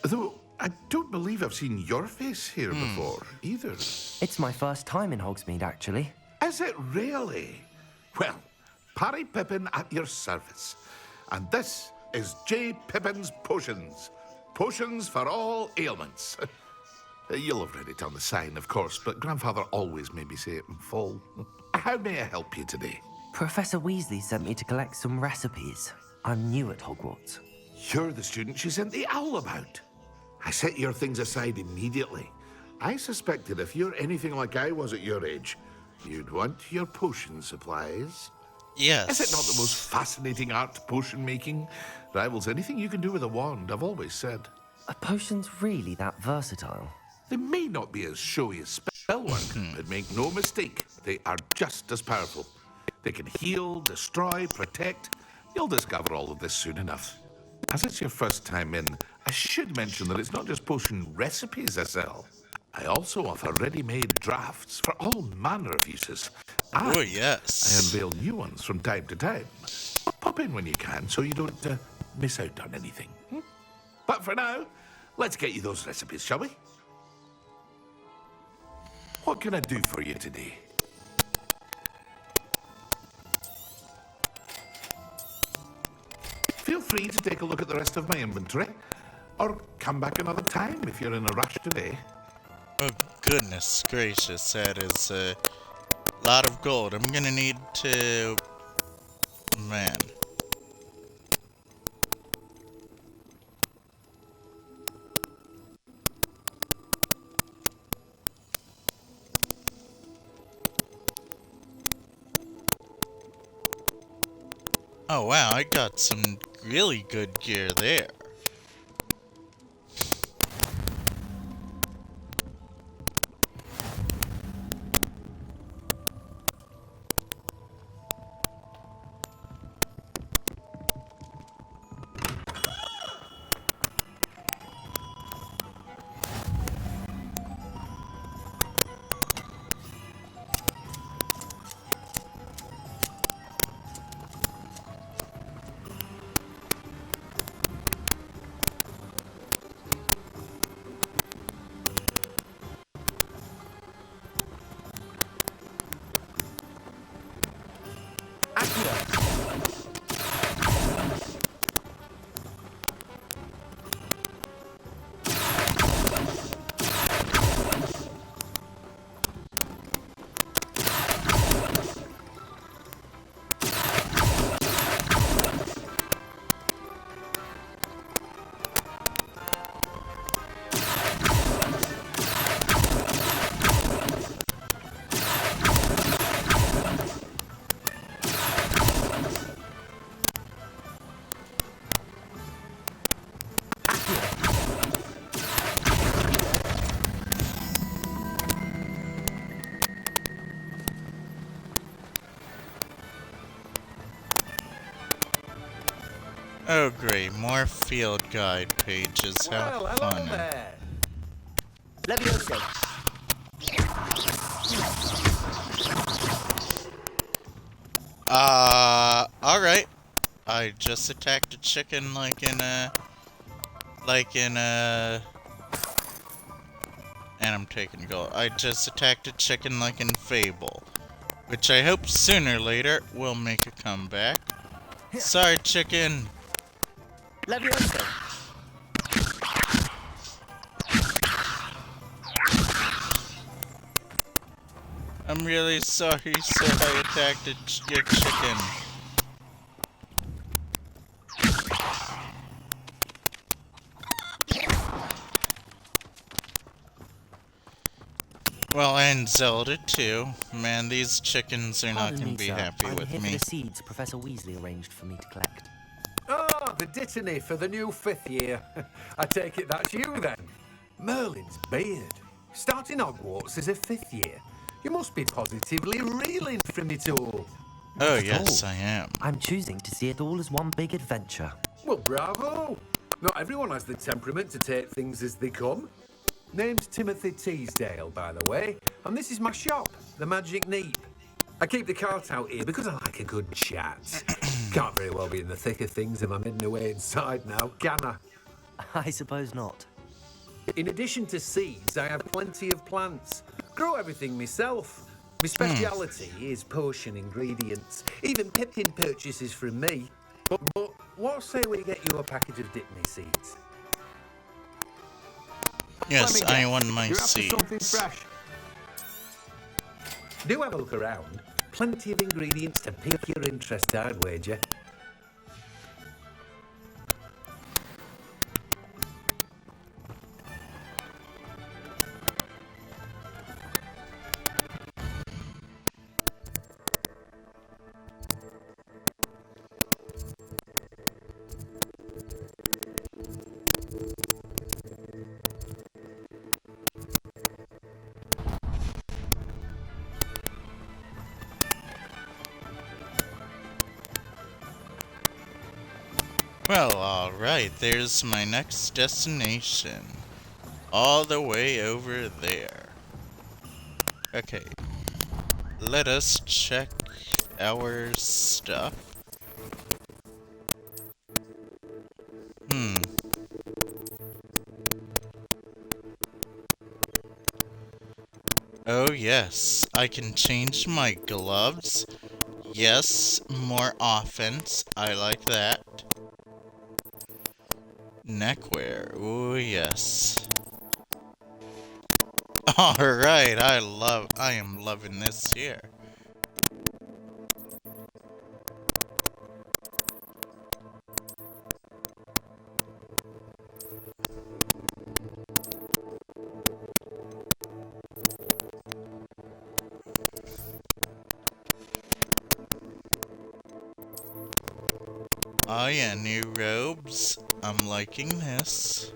Though, I don't believe I've seen your face here before, either. It's my first time in Hogsmeade, actually. Is it really? Well, Parry Pippin at your service. And this is J. Pippin's Potions. Potions for all ailments. You'll have read it on the sign, of course, but Grandfather always made me say it in full. How may I help you today? Professor Weasley sent me to collect some recipes. I'm new at Hogwarts. You're the student she sent the owl about. I set your things aside immediately. I suspected if you're anything like I was at your age, you'd want your potion supplies. Yes. Is it not the most fascinating art, potion making? Rivals anything you can do with a wand, I've always said. Are potions really that versatile? They may not be as showy as spell work, but make no mistake, they are just as powerful. They can heal, destroy, protect. You'll discover all of this soon enough. As it's your first time in, I should mention that it's not just potion recipes I sell. I also offer ready-made drafts for all manner of uses. And oh, yes. I unveil new ones from time to time. Pop in when you can so you don't miss out on anything. But for now, let's get you those recipes, shall we? What can I do for you today? Feel free to take a look at the rest of my inventory, or come back another time if you're in a rush today. Oh, goodness gracious, that is a lot of gold. I'm gonna need to... Man. Oh wow, I got some really good gear there. Oh great, more field guide pages. How fun. There. Levioso. Alright. I just attacked a chicken like in a... And I'm taking gold. I just attacked a chicken like in Fable. Which I hope sooner or later will make a comeback. Sorry, chicken. Levioso. I'm really sorry, sir. I attacked your chicken. Well, and Zelda too. Man, these chickens are not going to be happy with I'm here me. for the seeds Professor Weasley arranged for me to collect. Oh, the dittany for the new 5th year. I take it that's you then. Merlin's beard. Starting Hogwarts as a 5th year. You must be positively reeling from it all. Oh, yes, I am. I'm choosing to see it all as one big adventure. Well, bravo. Not everyone has the temperament to take things as they come. Name's Timothy Teasdale, by the way, and this is my shop, the Magic Neep. I keep the cart out here because I like a good chat. Can't very well be in the thick of things if I'm hidden away inside now, can I? I suppose not. In addition to seeds, I have plenty of plants. Grow everything myself. My speciality is potion ingredients. Even Pippin purchases from me. But what say we get you a package of Dittany seeds? Yes, I won my You're after something seeds. fresh. Do have a look around. Plenty of ingredients to pique your interest, I'd wager. Well, alright, there's my next destination. All the way over there. Okay. Let us check our stuff. Oh yes, I can change my gloves. Yes, more offense. I like that. Neckwear. Oh yes. Alright, I am loving this here. Oh yeah, new robes. I'm liking this.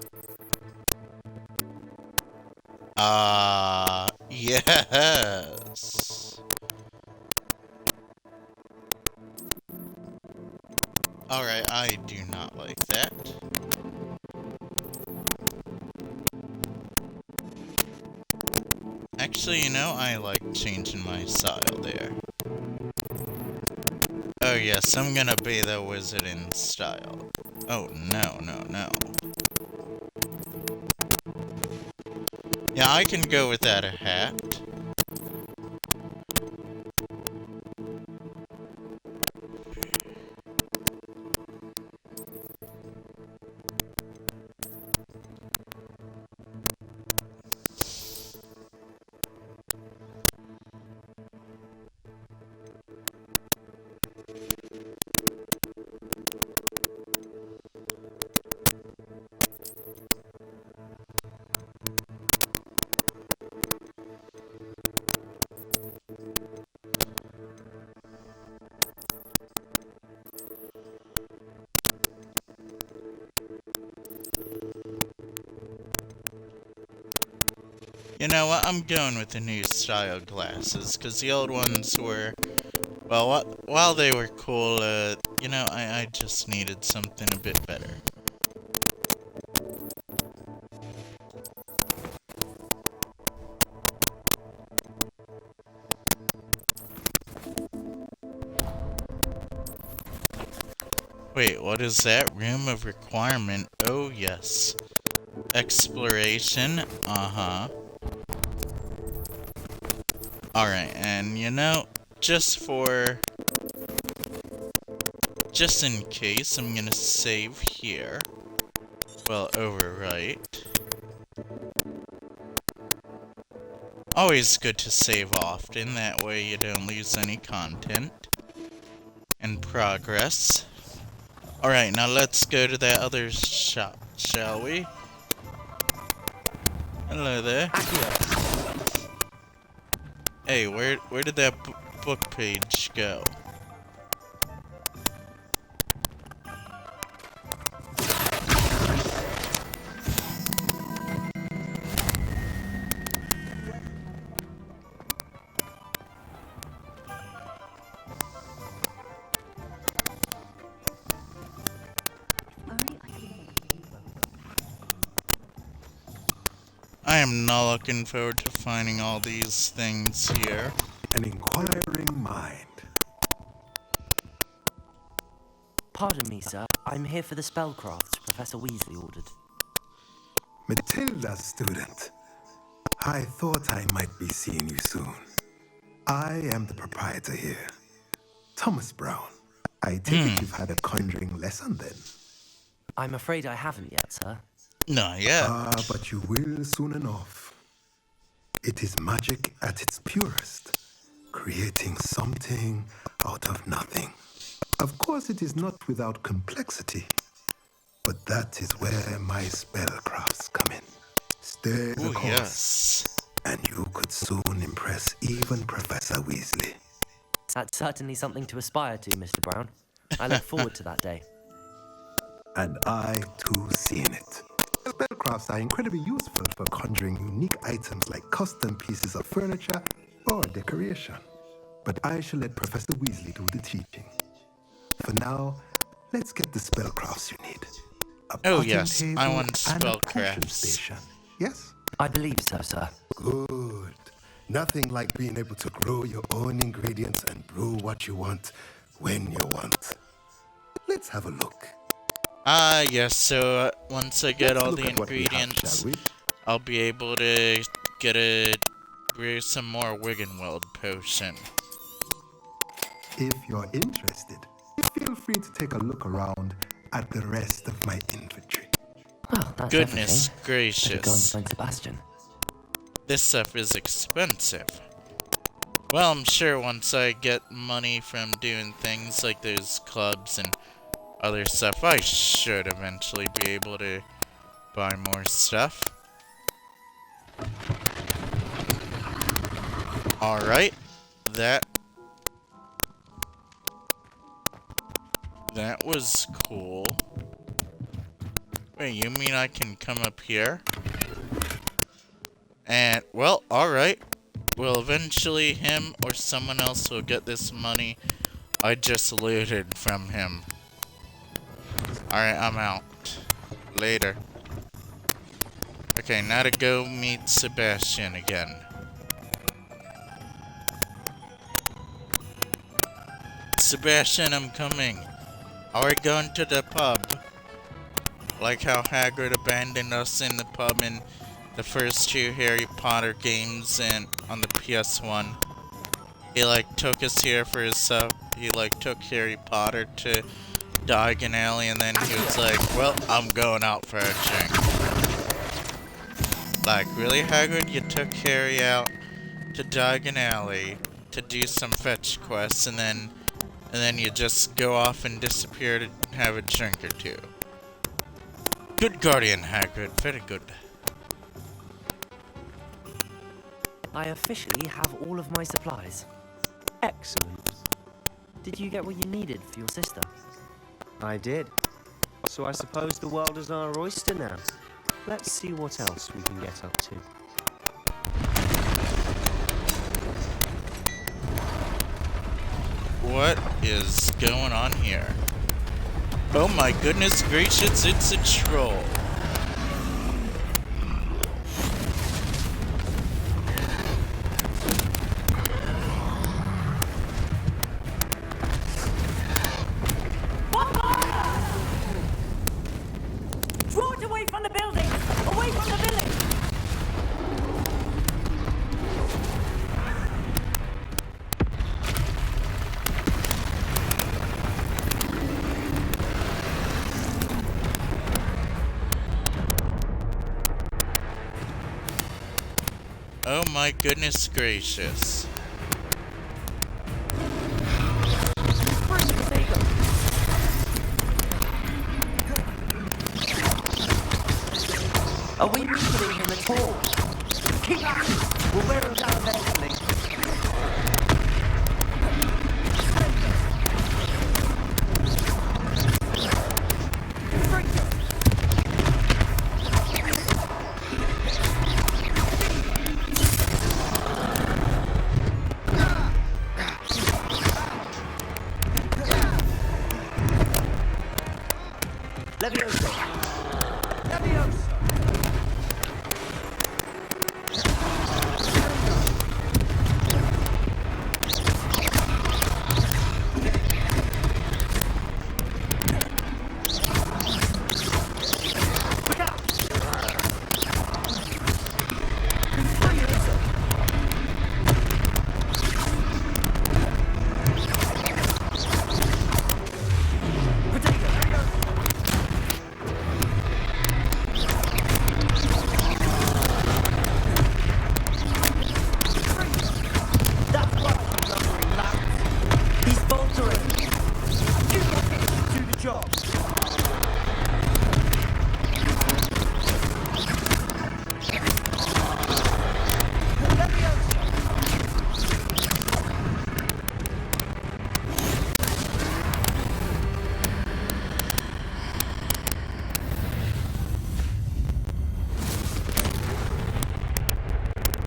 Yes. Alright, I do not like that. Actually, you know, I like changing my style there. Oh yes, I'm gonna be the wizard in style. Oh no, no, no. Yeah, I can go without a hat. You know what, I'm going with the new style glasses, because the old ones were, well, while they were cool, you know, I just needed something a bit better. Wait, what is that? Room of requirement. Oh, yes. Exploration. Uh-huh. Alright, and you know, just in case, I'm gonna save here. Well, overwrite. Always good to save often, that way you don't lose any content. And progress. Alright, now let's go to that other shop, shall we? Hello there. Hey, where did that book page go? I am not looking forward to finding all these things here. An inquiring mind. Pardon me, sir. I'm here for the spellcrafts Professor Weasley ordered. Matilda, student. I thought I might be seeing you soon. I am the proprietor here, Thomas Brown. I take it you've had a conjuring lesson then? I'm afraid I haven't yet, sir. Not yet. But you will soon enough. It is magic at its purest, creating something out of nothing. Of course, it is not without complexity, but that is where my spellcrafts come in. Stay the course, yes. and you could soon impress even Professor Weasley. That's certainly something to aspire to, Mr. Brown. I look forward to that day. And I, too, see in it. Spellcrafts are incredibly useful for conjuring unique items like custom pieces of furniture or decoration. But I shall let Professor Weasley do the teaching. For now, let's get the spellcrafts you need. Oh yes, I want spellcrafts. spellcrafts. Yes? I believe so, sir. Good. Nothing like being able to grow your own ingredients and brew what you want when you want. Let's have a look. Yes, so once I get all the ingredients, I'll be able to brew some more Wiggenweld potion. If you're interested, feel free to take a look around at the rest of my inventory. Well, that's Goodness everything. gracious. I should go and find Sebastian. This stuff is expensive. Well, I'm sure once I get money from doing things like those clubs and other stuff, I should eventually be able to buy more stuff. Alright, that was cool. Wait, you mean I can come up here? And, well, alright. Well, eventually him or someone else will get this money I just looted from him. Alright, I'm out. Later. Okay, now to go meet Sebastian again. Sebastian, I'm coming. Are we going to the pub? Like how Hagrid abandoned us in the pub in the first 2 Harry Potter games and on the PS1. He took us here for his he took Harry Potter to Diagon Alley and then he was like, well, I'm going out for a drink. Really, Hagrid? You took Harry out to Diagon Alley to do some fetch quests and then you just go off and disappear to have a drink or two. Good guardian, Hagrid. Very good. I officially have all of my supplies. Excellent. Did you get what you needed for your sister? I did. So I suppose the world is our oyster now. Let's see what else we can get up to. What is going on here? Oh my goodness gracious, it's a troll. Draw it away from the building! Away from the village! Oh my goodness gracious. Are we weakening him at all? Keep at it! We'll wear him down eventually. Levioso! Levioso!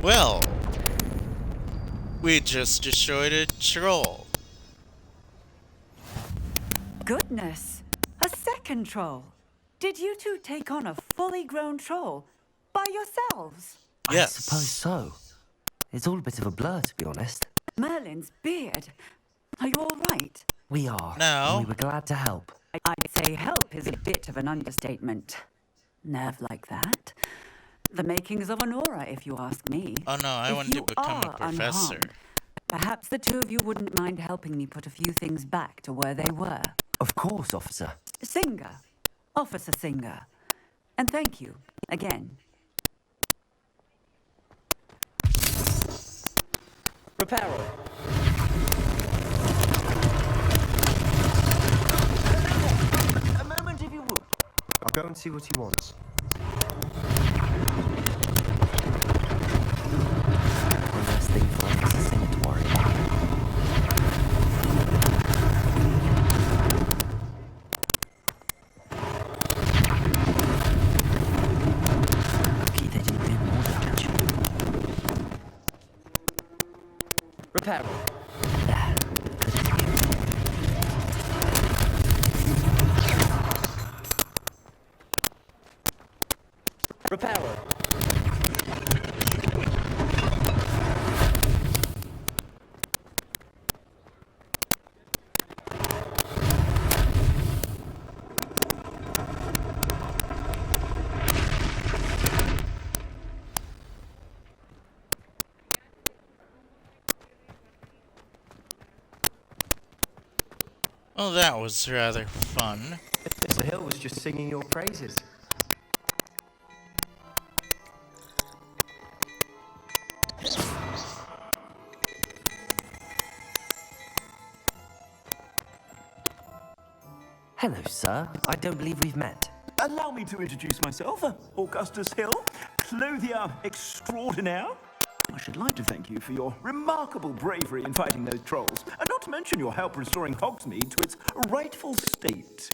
Well, we just destroyed a troll. Goodness! A second troll! Did you two take on a fully grown troll by yourselves? Yes. I suppose so. It's all a bit of a blur, to be honest. Merlin's beard. Are you all right? We are. No. And we were glad to help. I'd say help is a bit of an understatement. Nerve like that. The makings of an aura, if you ask me. Oh no, I want to become a professor. Unharmed, perhaps the two of you wouldn't mind helping me put a few things back to where they were. Of course, officer. Singer. Officer Singer. And thank you, again. Reparo. A moment, if you would. I'll go and see what he wants. One less thing for Officer Singer to worry about. Lucky they didn't do more damage. Reparo. There. Good as new. Reparo. Well, that was rather fun. Mr. Hill was just singing your praises. Hello, sir. I don't believe we've met. Allow me to introduce myself, Augustus Hill, clothier extraordinaire. I should like to thank you for your remarkable bravery in fighting those trolls, and not to mention your help restoring Hogsmeade to its rightful state.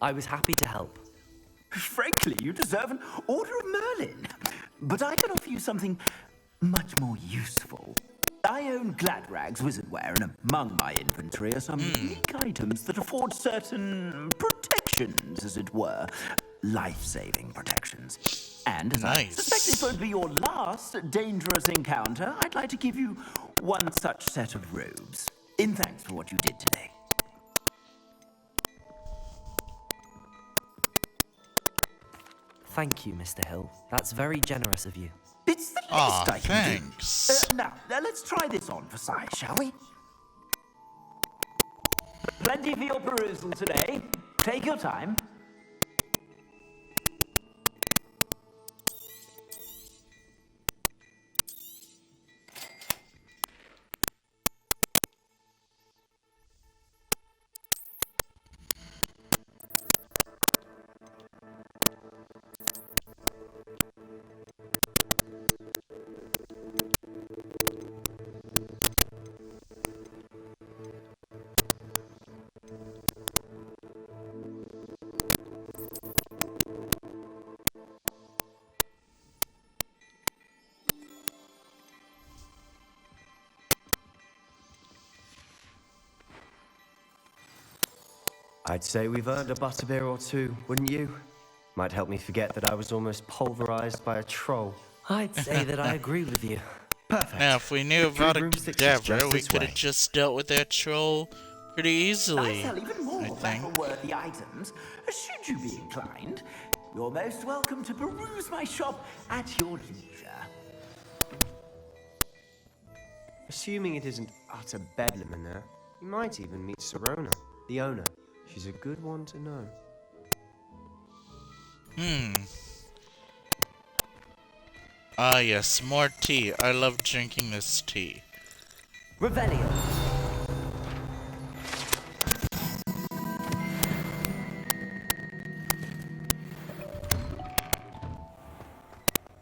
I was happy to help. Frankly, you deserve an Order of Merlin. But I can offer you something much more useful. I own Gladrag's wizardware, and among my inventory are some unique items that afford certain protections, as it were. Life-saving protections. And as I suspect this won't be your last dangerous encounter, I'd like to give you one such set of robes. In thanks for what you did today. Thank you, Mr. Hill. That's very generous of you. It's the least I can do. Now, let's try this on for size, shall we? Plenty for your perusal today. Take your time. I'd say we've earned a butterbeer or two, wouldn't you? Might help me forget that I was almost pulverized by a troll. I'd say that I agree with you. Perfect. Now, if we knew about a cadaver, we this could way. have just dealt with that troll pretty easily. I sell even more I think. battle-worthy items. Should you be inclined, you're most welcome to peruse my shop at your leisure. Assuming it isn't utter bedlam in there, you might even meet Serona, the owner. She's a good one to know. Ah, yes, more tea. I love drinking this tea. Revelio.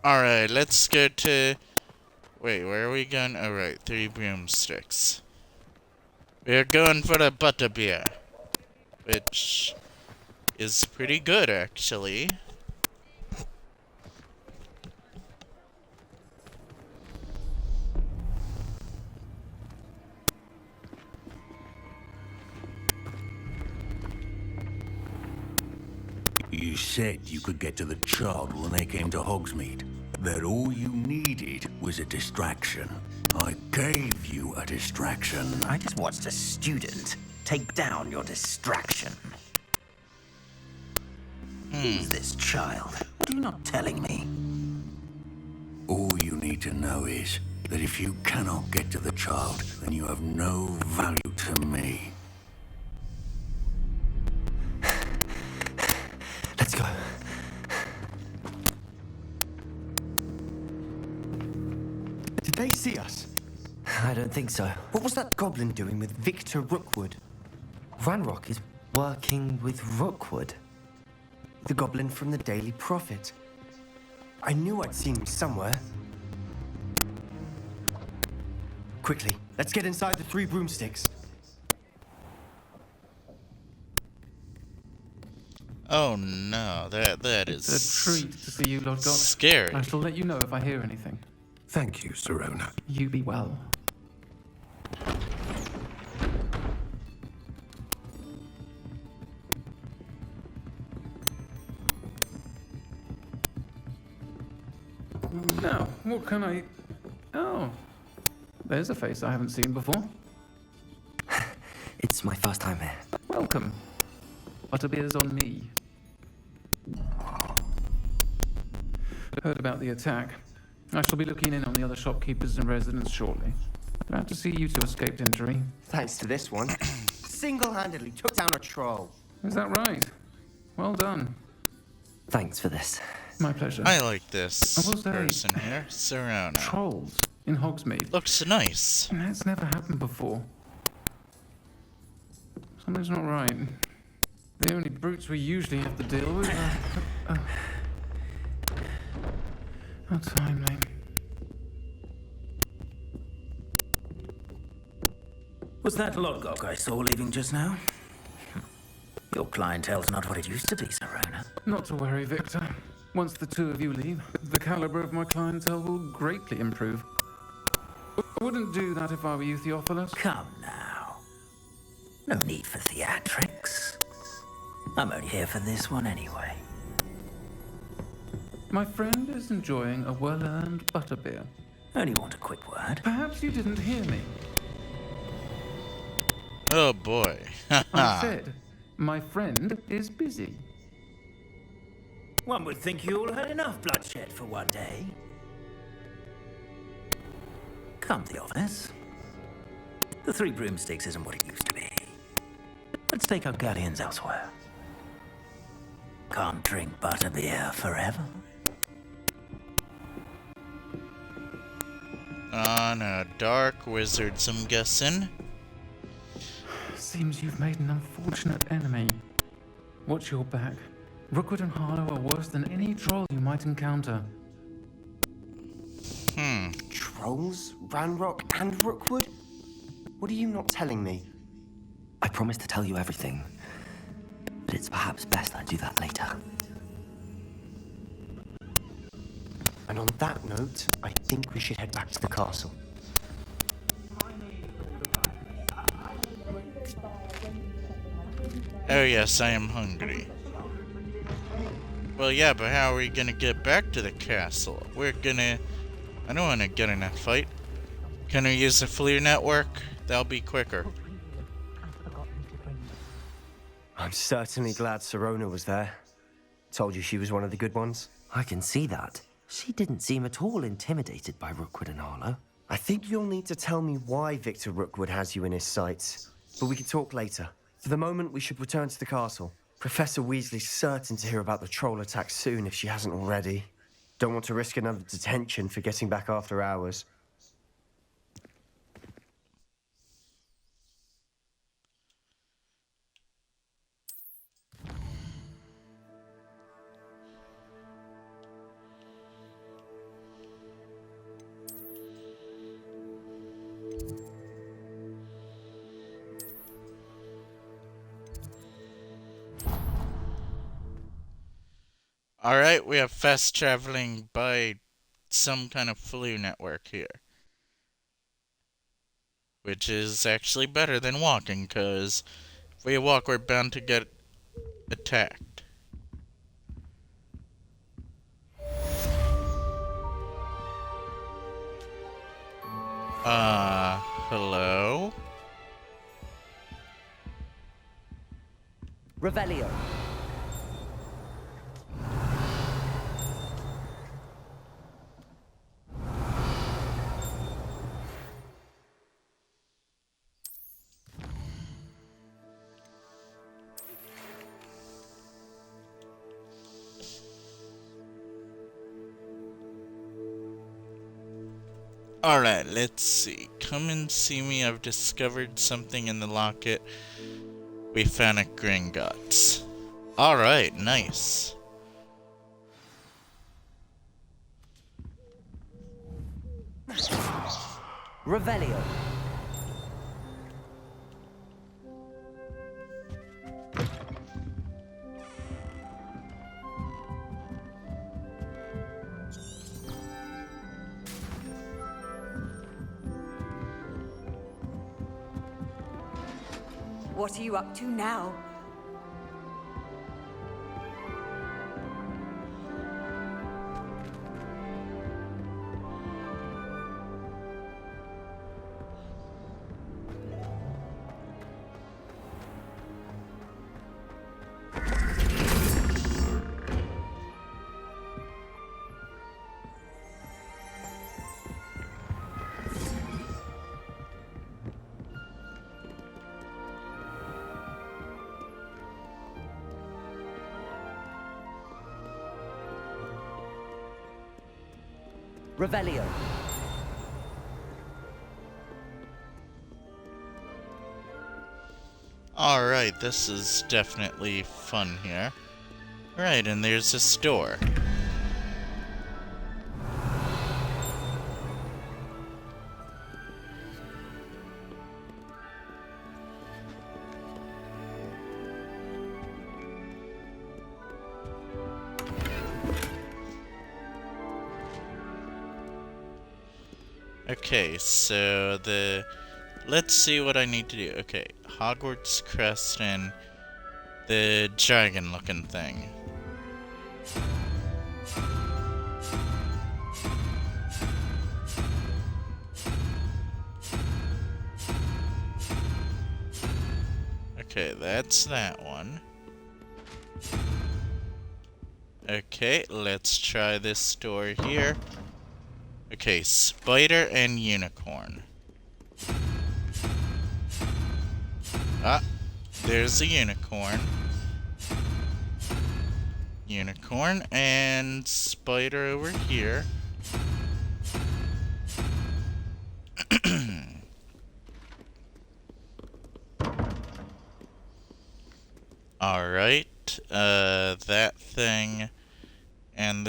Alright, let's go to... Wait, where are we going? Alright, 3 broomsticks. We're going for the butterbeer. Which is pretty good, actually. You said you could get to the child when they came to Hogsmeade. That all you needed was a distraction. I gave you a distraction. I just watched a student take down your distraction. Who's this child? What are you not telling me? All you need to know is that if you cannot get to the child, then you have no value to me. Let's go. Did they see us? I don't think so. What was that goblin doing with Victor Rookwood? Ranrock is working with Rookwood. The goblin from the Daily Prophet. I knew I'd seen him somewhere. Quickly, let's get inside the 3 broomsticks. Oh no, that It's is a treat to see you, Lord God. scary. I shall let you know if I hear anything. Thank you, Sirona. You be well. Now, what can I... Oh, there's a face I haven't seen before. It's my first time here. Welcome. Butterbeer's on me. Heard about the attack. I shall be looking in on the other shopkeepers and residents shortly. Glad to see you two escaped injury. Thanks to this one. Single-handedly took down a troll. Is that right? Well done. Thanks for this. My pleasure. I like this I will say, person here, Sirona. Trolls in Hogsmeade. Looks nice. That's never happened before. Something's not right. The only brutes we usually have to deal with are... How timely. Was that Lodgok I saw leaving just now? Your clientele's not what it used to be, Sirona. Not to worry, Victor. Once the two of you leave, the caliber of my clientele will greatly improve. I wouldn't do that if I were you, Theophilus. Come now. No need for theatrics. I'm only here for this one anyway. My friend is enjoying a well-earned butterbeer. Only want a quick word. Perhaps you didn't hear me. Oh boy. I said, my friend is busy. One would think you all had enough bloodshed for one day. Come, Theophilus. The 3 broomsticks isn't what it used to be. Let's take our galleons elsewhere. Can't drink butterbeer forever. On a dark wizards, I'm guessing. Seems you've made an unfortunate enemy. Watch your back. Rookwood and Harlow are worse than any troll you might encounter. Trolls? Ranrock and Rookwood? What are you not telling me? I promise to tell you everything, but it's perhaps best I do that later. And on that note, I think we should head back to the castle. Oh yes, I am hungry. Well, yeah, but how are we gonna get back to the castle? I don't wanna get in a fight. Can we use the Flea network? That'll be quicker. I'm certainly glad Sirona was there. Told you she was one of the good ones. I can see that. She didn't seem at all intimidated by Rookwood and Harlow. I think you'll need to tell me why Victor Rookwood has you in his sights. But we can talk later. For the moment, we should return to the castle. Professor Weasley's certain to hear about the troll attack soon if she hasn't already. Don't want to risk another detention for getting back after hours. Alright, we have fast traveling by some kind of flu network here. Which is actually better than walking, because if we walk, we're bound to get attacked. Hello? Revelio. Alright, let's see. Come and see me. I've discovered something in the locket. We found a Gringotts. Alright, nice. Revelio. What are you up to now? Revelio. Alright, this is definitely fun here. Right, and there's a store. Okay, so let's see what I need to do. Okay, Hogwarts crest and the dragon looking thing. Okay, that's that one. Okay, let's try this store here. Okay, spider and unicorn. Ah, there's a unicorn. Unicorn and spider over here. Alright, that thing and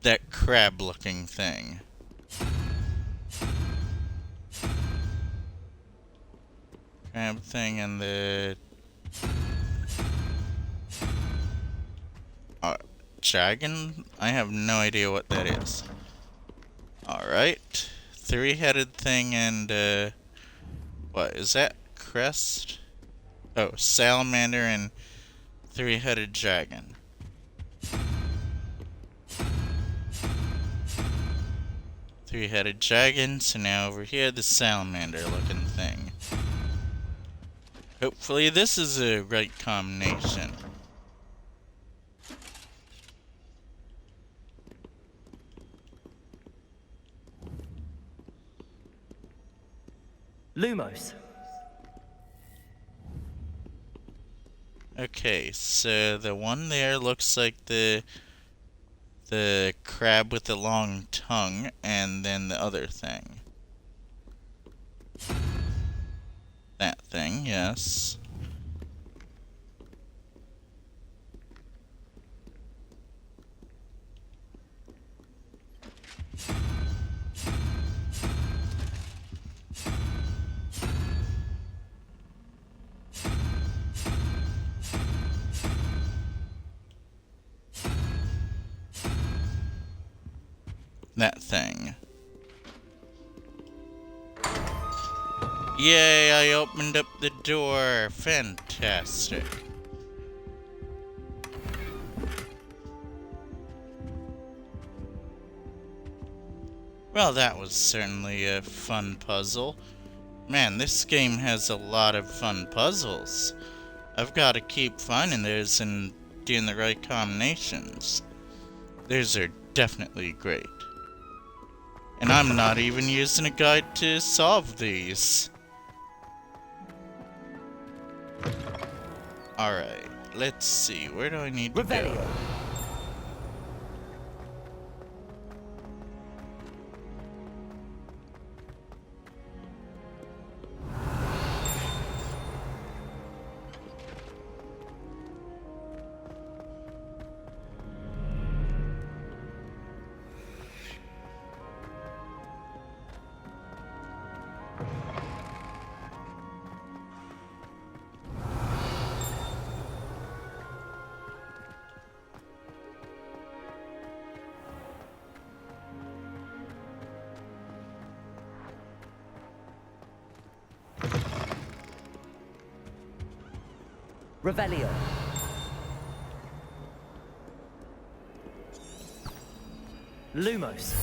that crab looking thing. Crab thing and the dragon? I have no idea what that is. Alright. Three-headed thing and what is that? Crest? Oh, salamander and three-headed dragon. Three-headed dragon, so now over here, the salamander-looking thing. Hopefully this is a right combination. Lumos. Okay, so the one there looks like the crab with the long tongue, and then the other thing. That thing, yes. That thing. Yay, I opened up the door. Fantastic. Well, that was certainly a fun puzzle. Man, this game has a lot of fun puzzles. I've got to keep finding those and doing the right combinations. Those are definitely great. And I'm not even using a guide to solve these. Alright, let's see. Where do I need to go? Revelio. Lumos.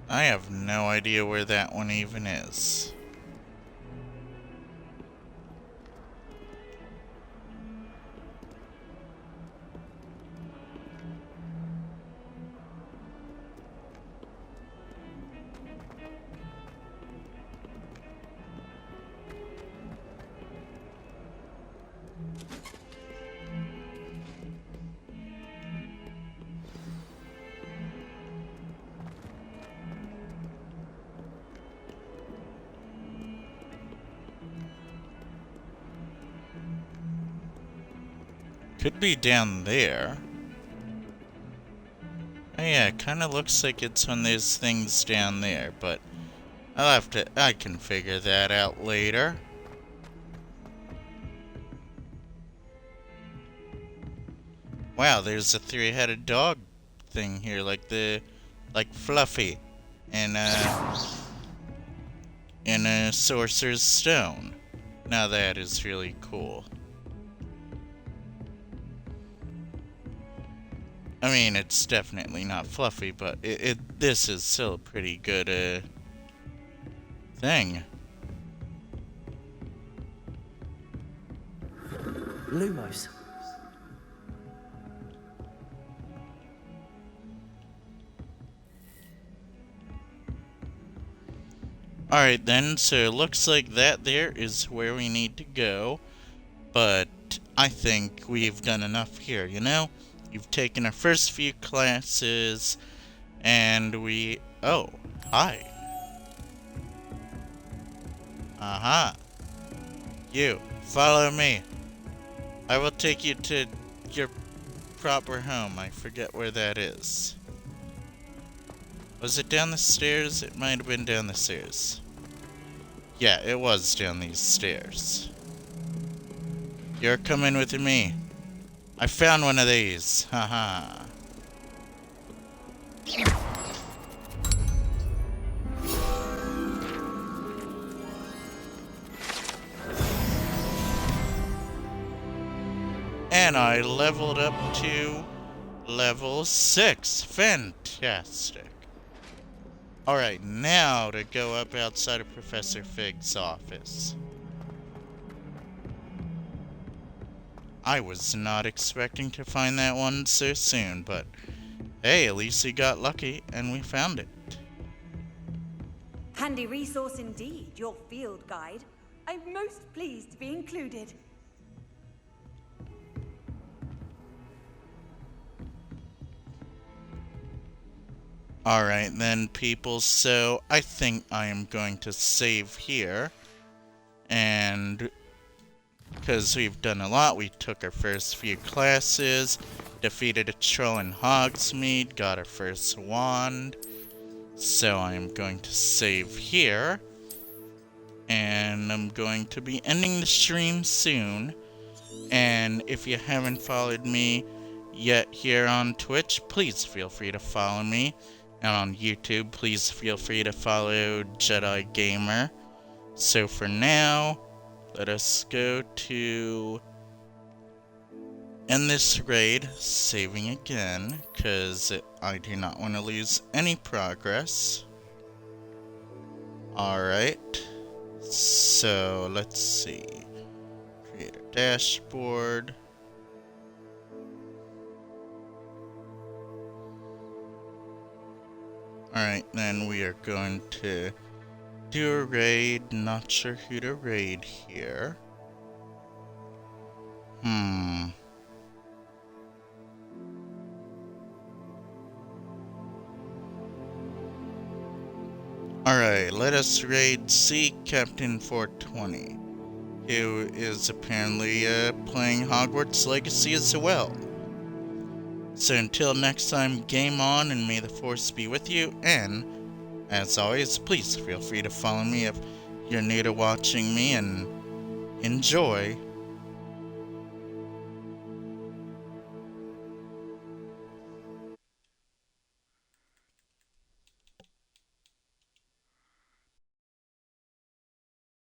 I have no idea where that one even is. Could be down there. Oh yeah, it kinda looks like it's one of those things down there, but I can figure that out later. Wow, there's a three-headed dog thing here, like Fluffy in a Sorcerer's Stone. Now that is really cool. I mean, it's definitely not Fluffy, but this is still a pretty good thing. Lumos. Alright then, so it looks like that there is where we need to go. But I think we've done enough here, you know? You've taken our first few classes, and we... Oh, hi. Aha. You, follow me. I will take you to your proper home. I forget where that is. Was it down the stairs? It might have been down the stairs. Yeah, it was down these stairs. You're coming with me. I found one of these. Haha. And I leveled up to level 6. Fantastic. Alright, now to go up outside of Professor Fig's office. I was not expecting to find that one so soon, but hey, at least we got lucky and we found it. Handy resource indeed, your field guide. I'm most pleased to be included. Alright then, people, so I think I am going to save here. And because we've done a lot, we took our first few classes, defeated a troll in Hogsmeade, got our first wand. So I am going to save here. And I'm going to be ending the stream soon. And if you haven't followed me yet here on Twitch, please feel free to follow me. And on YouTube, please feel free to follow Jedi Gamer. So for now, let us go to end this raid, saving again, because I do not want to lose any progress. Alright, so let's see. Create a dashboard. Alright, then we are going to do a raid. Not sure who to raid here. Alright, let us raid Sea Captain 420, who is apparently playing Hogwarts Legacy as well. So until next time, game on and may the force be with you, and as always, please feel free to follow me if you're new to watching me, and enjoy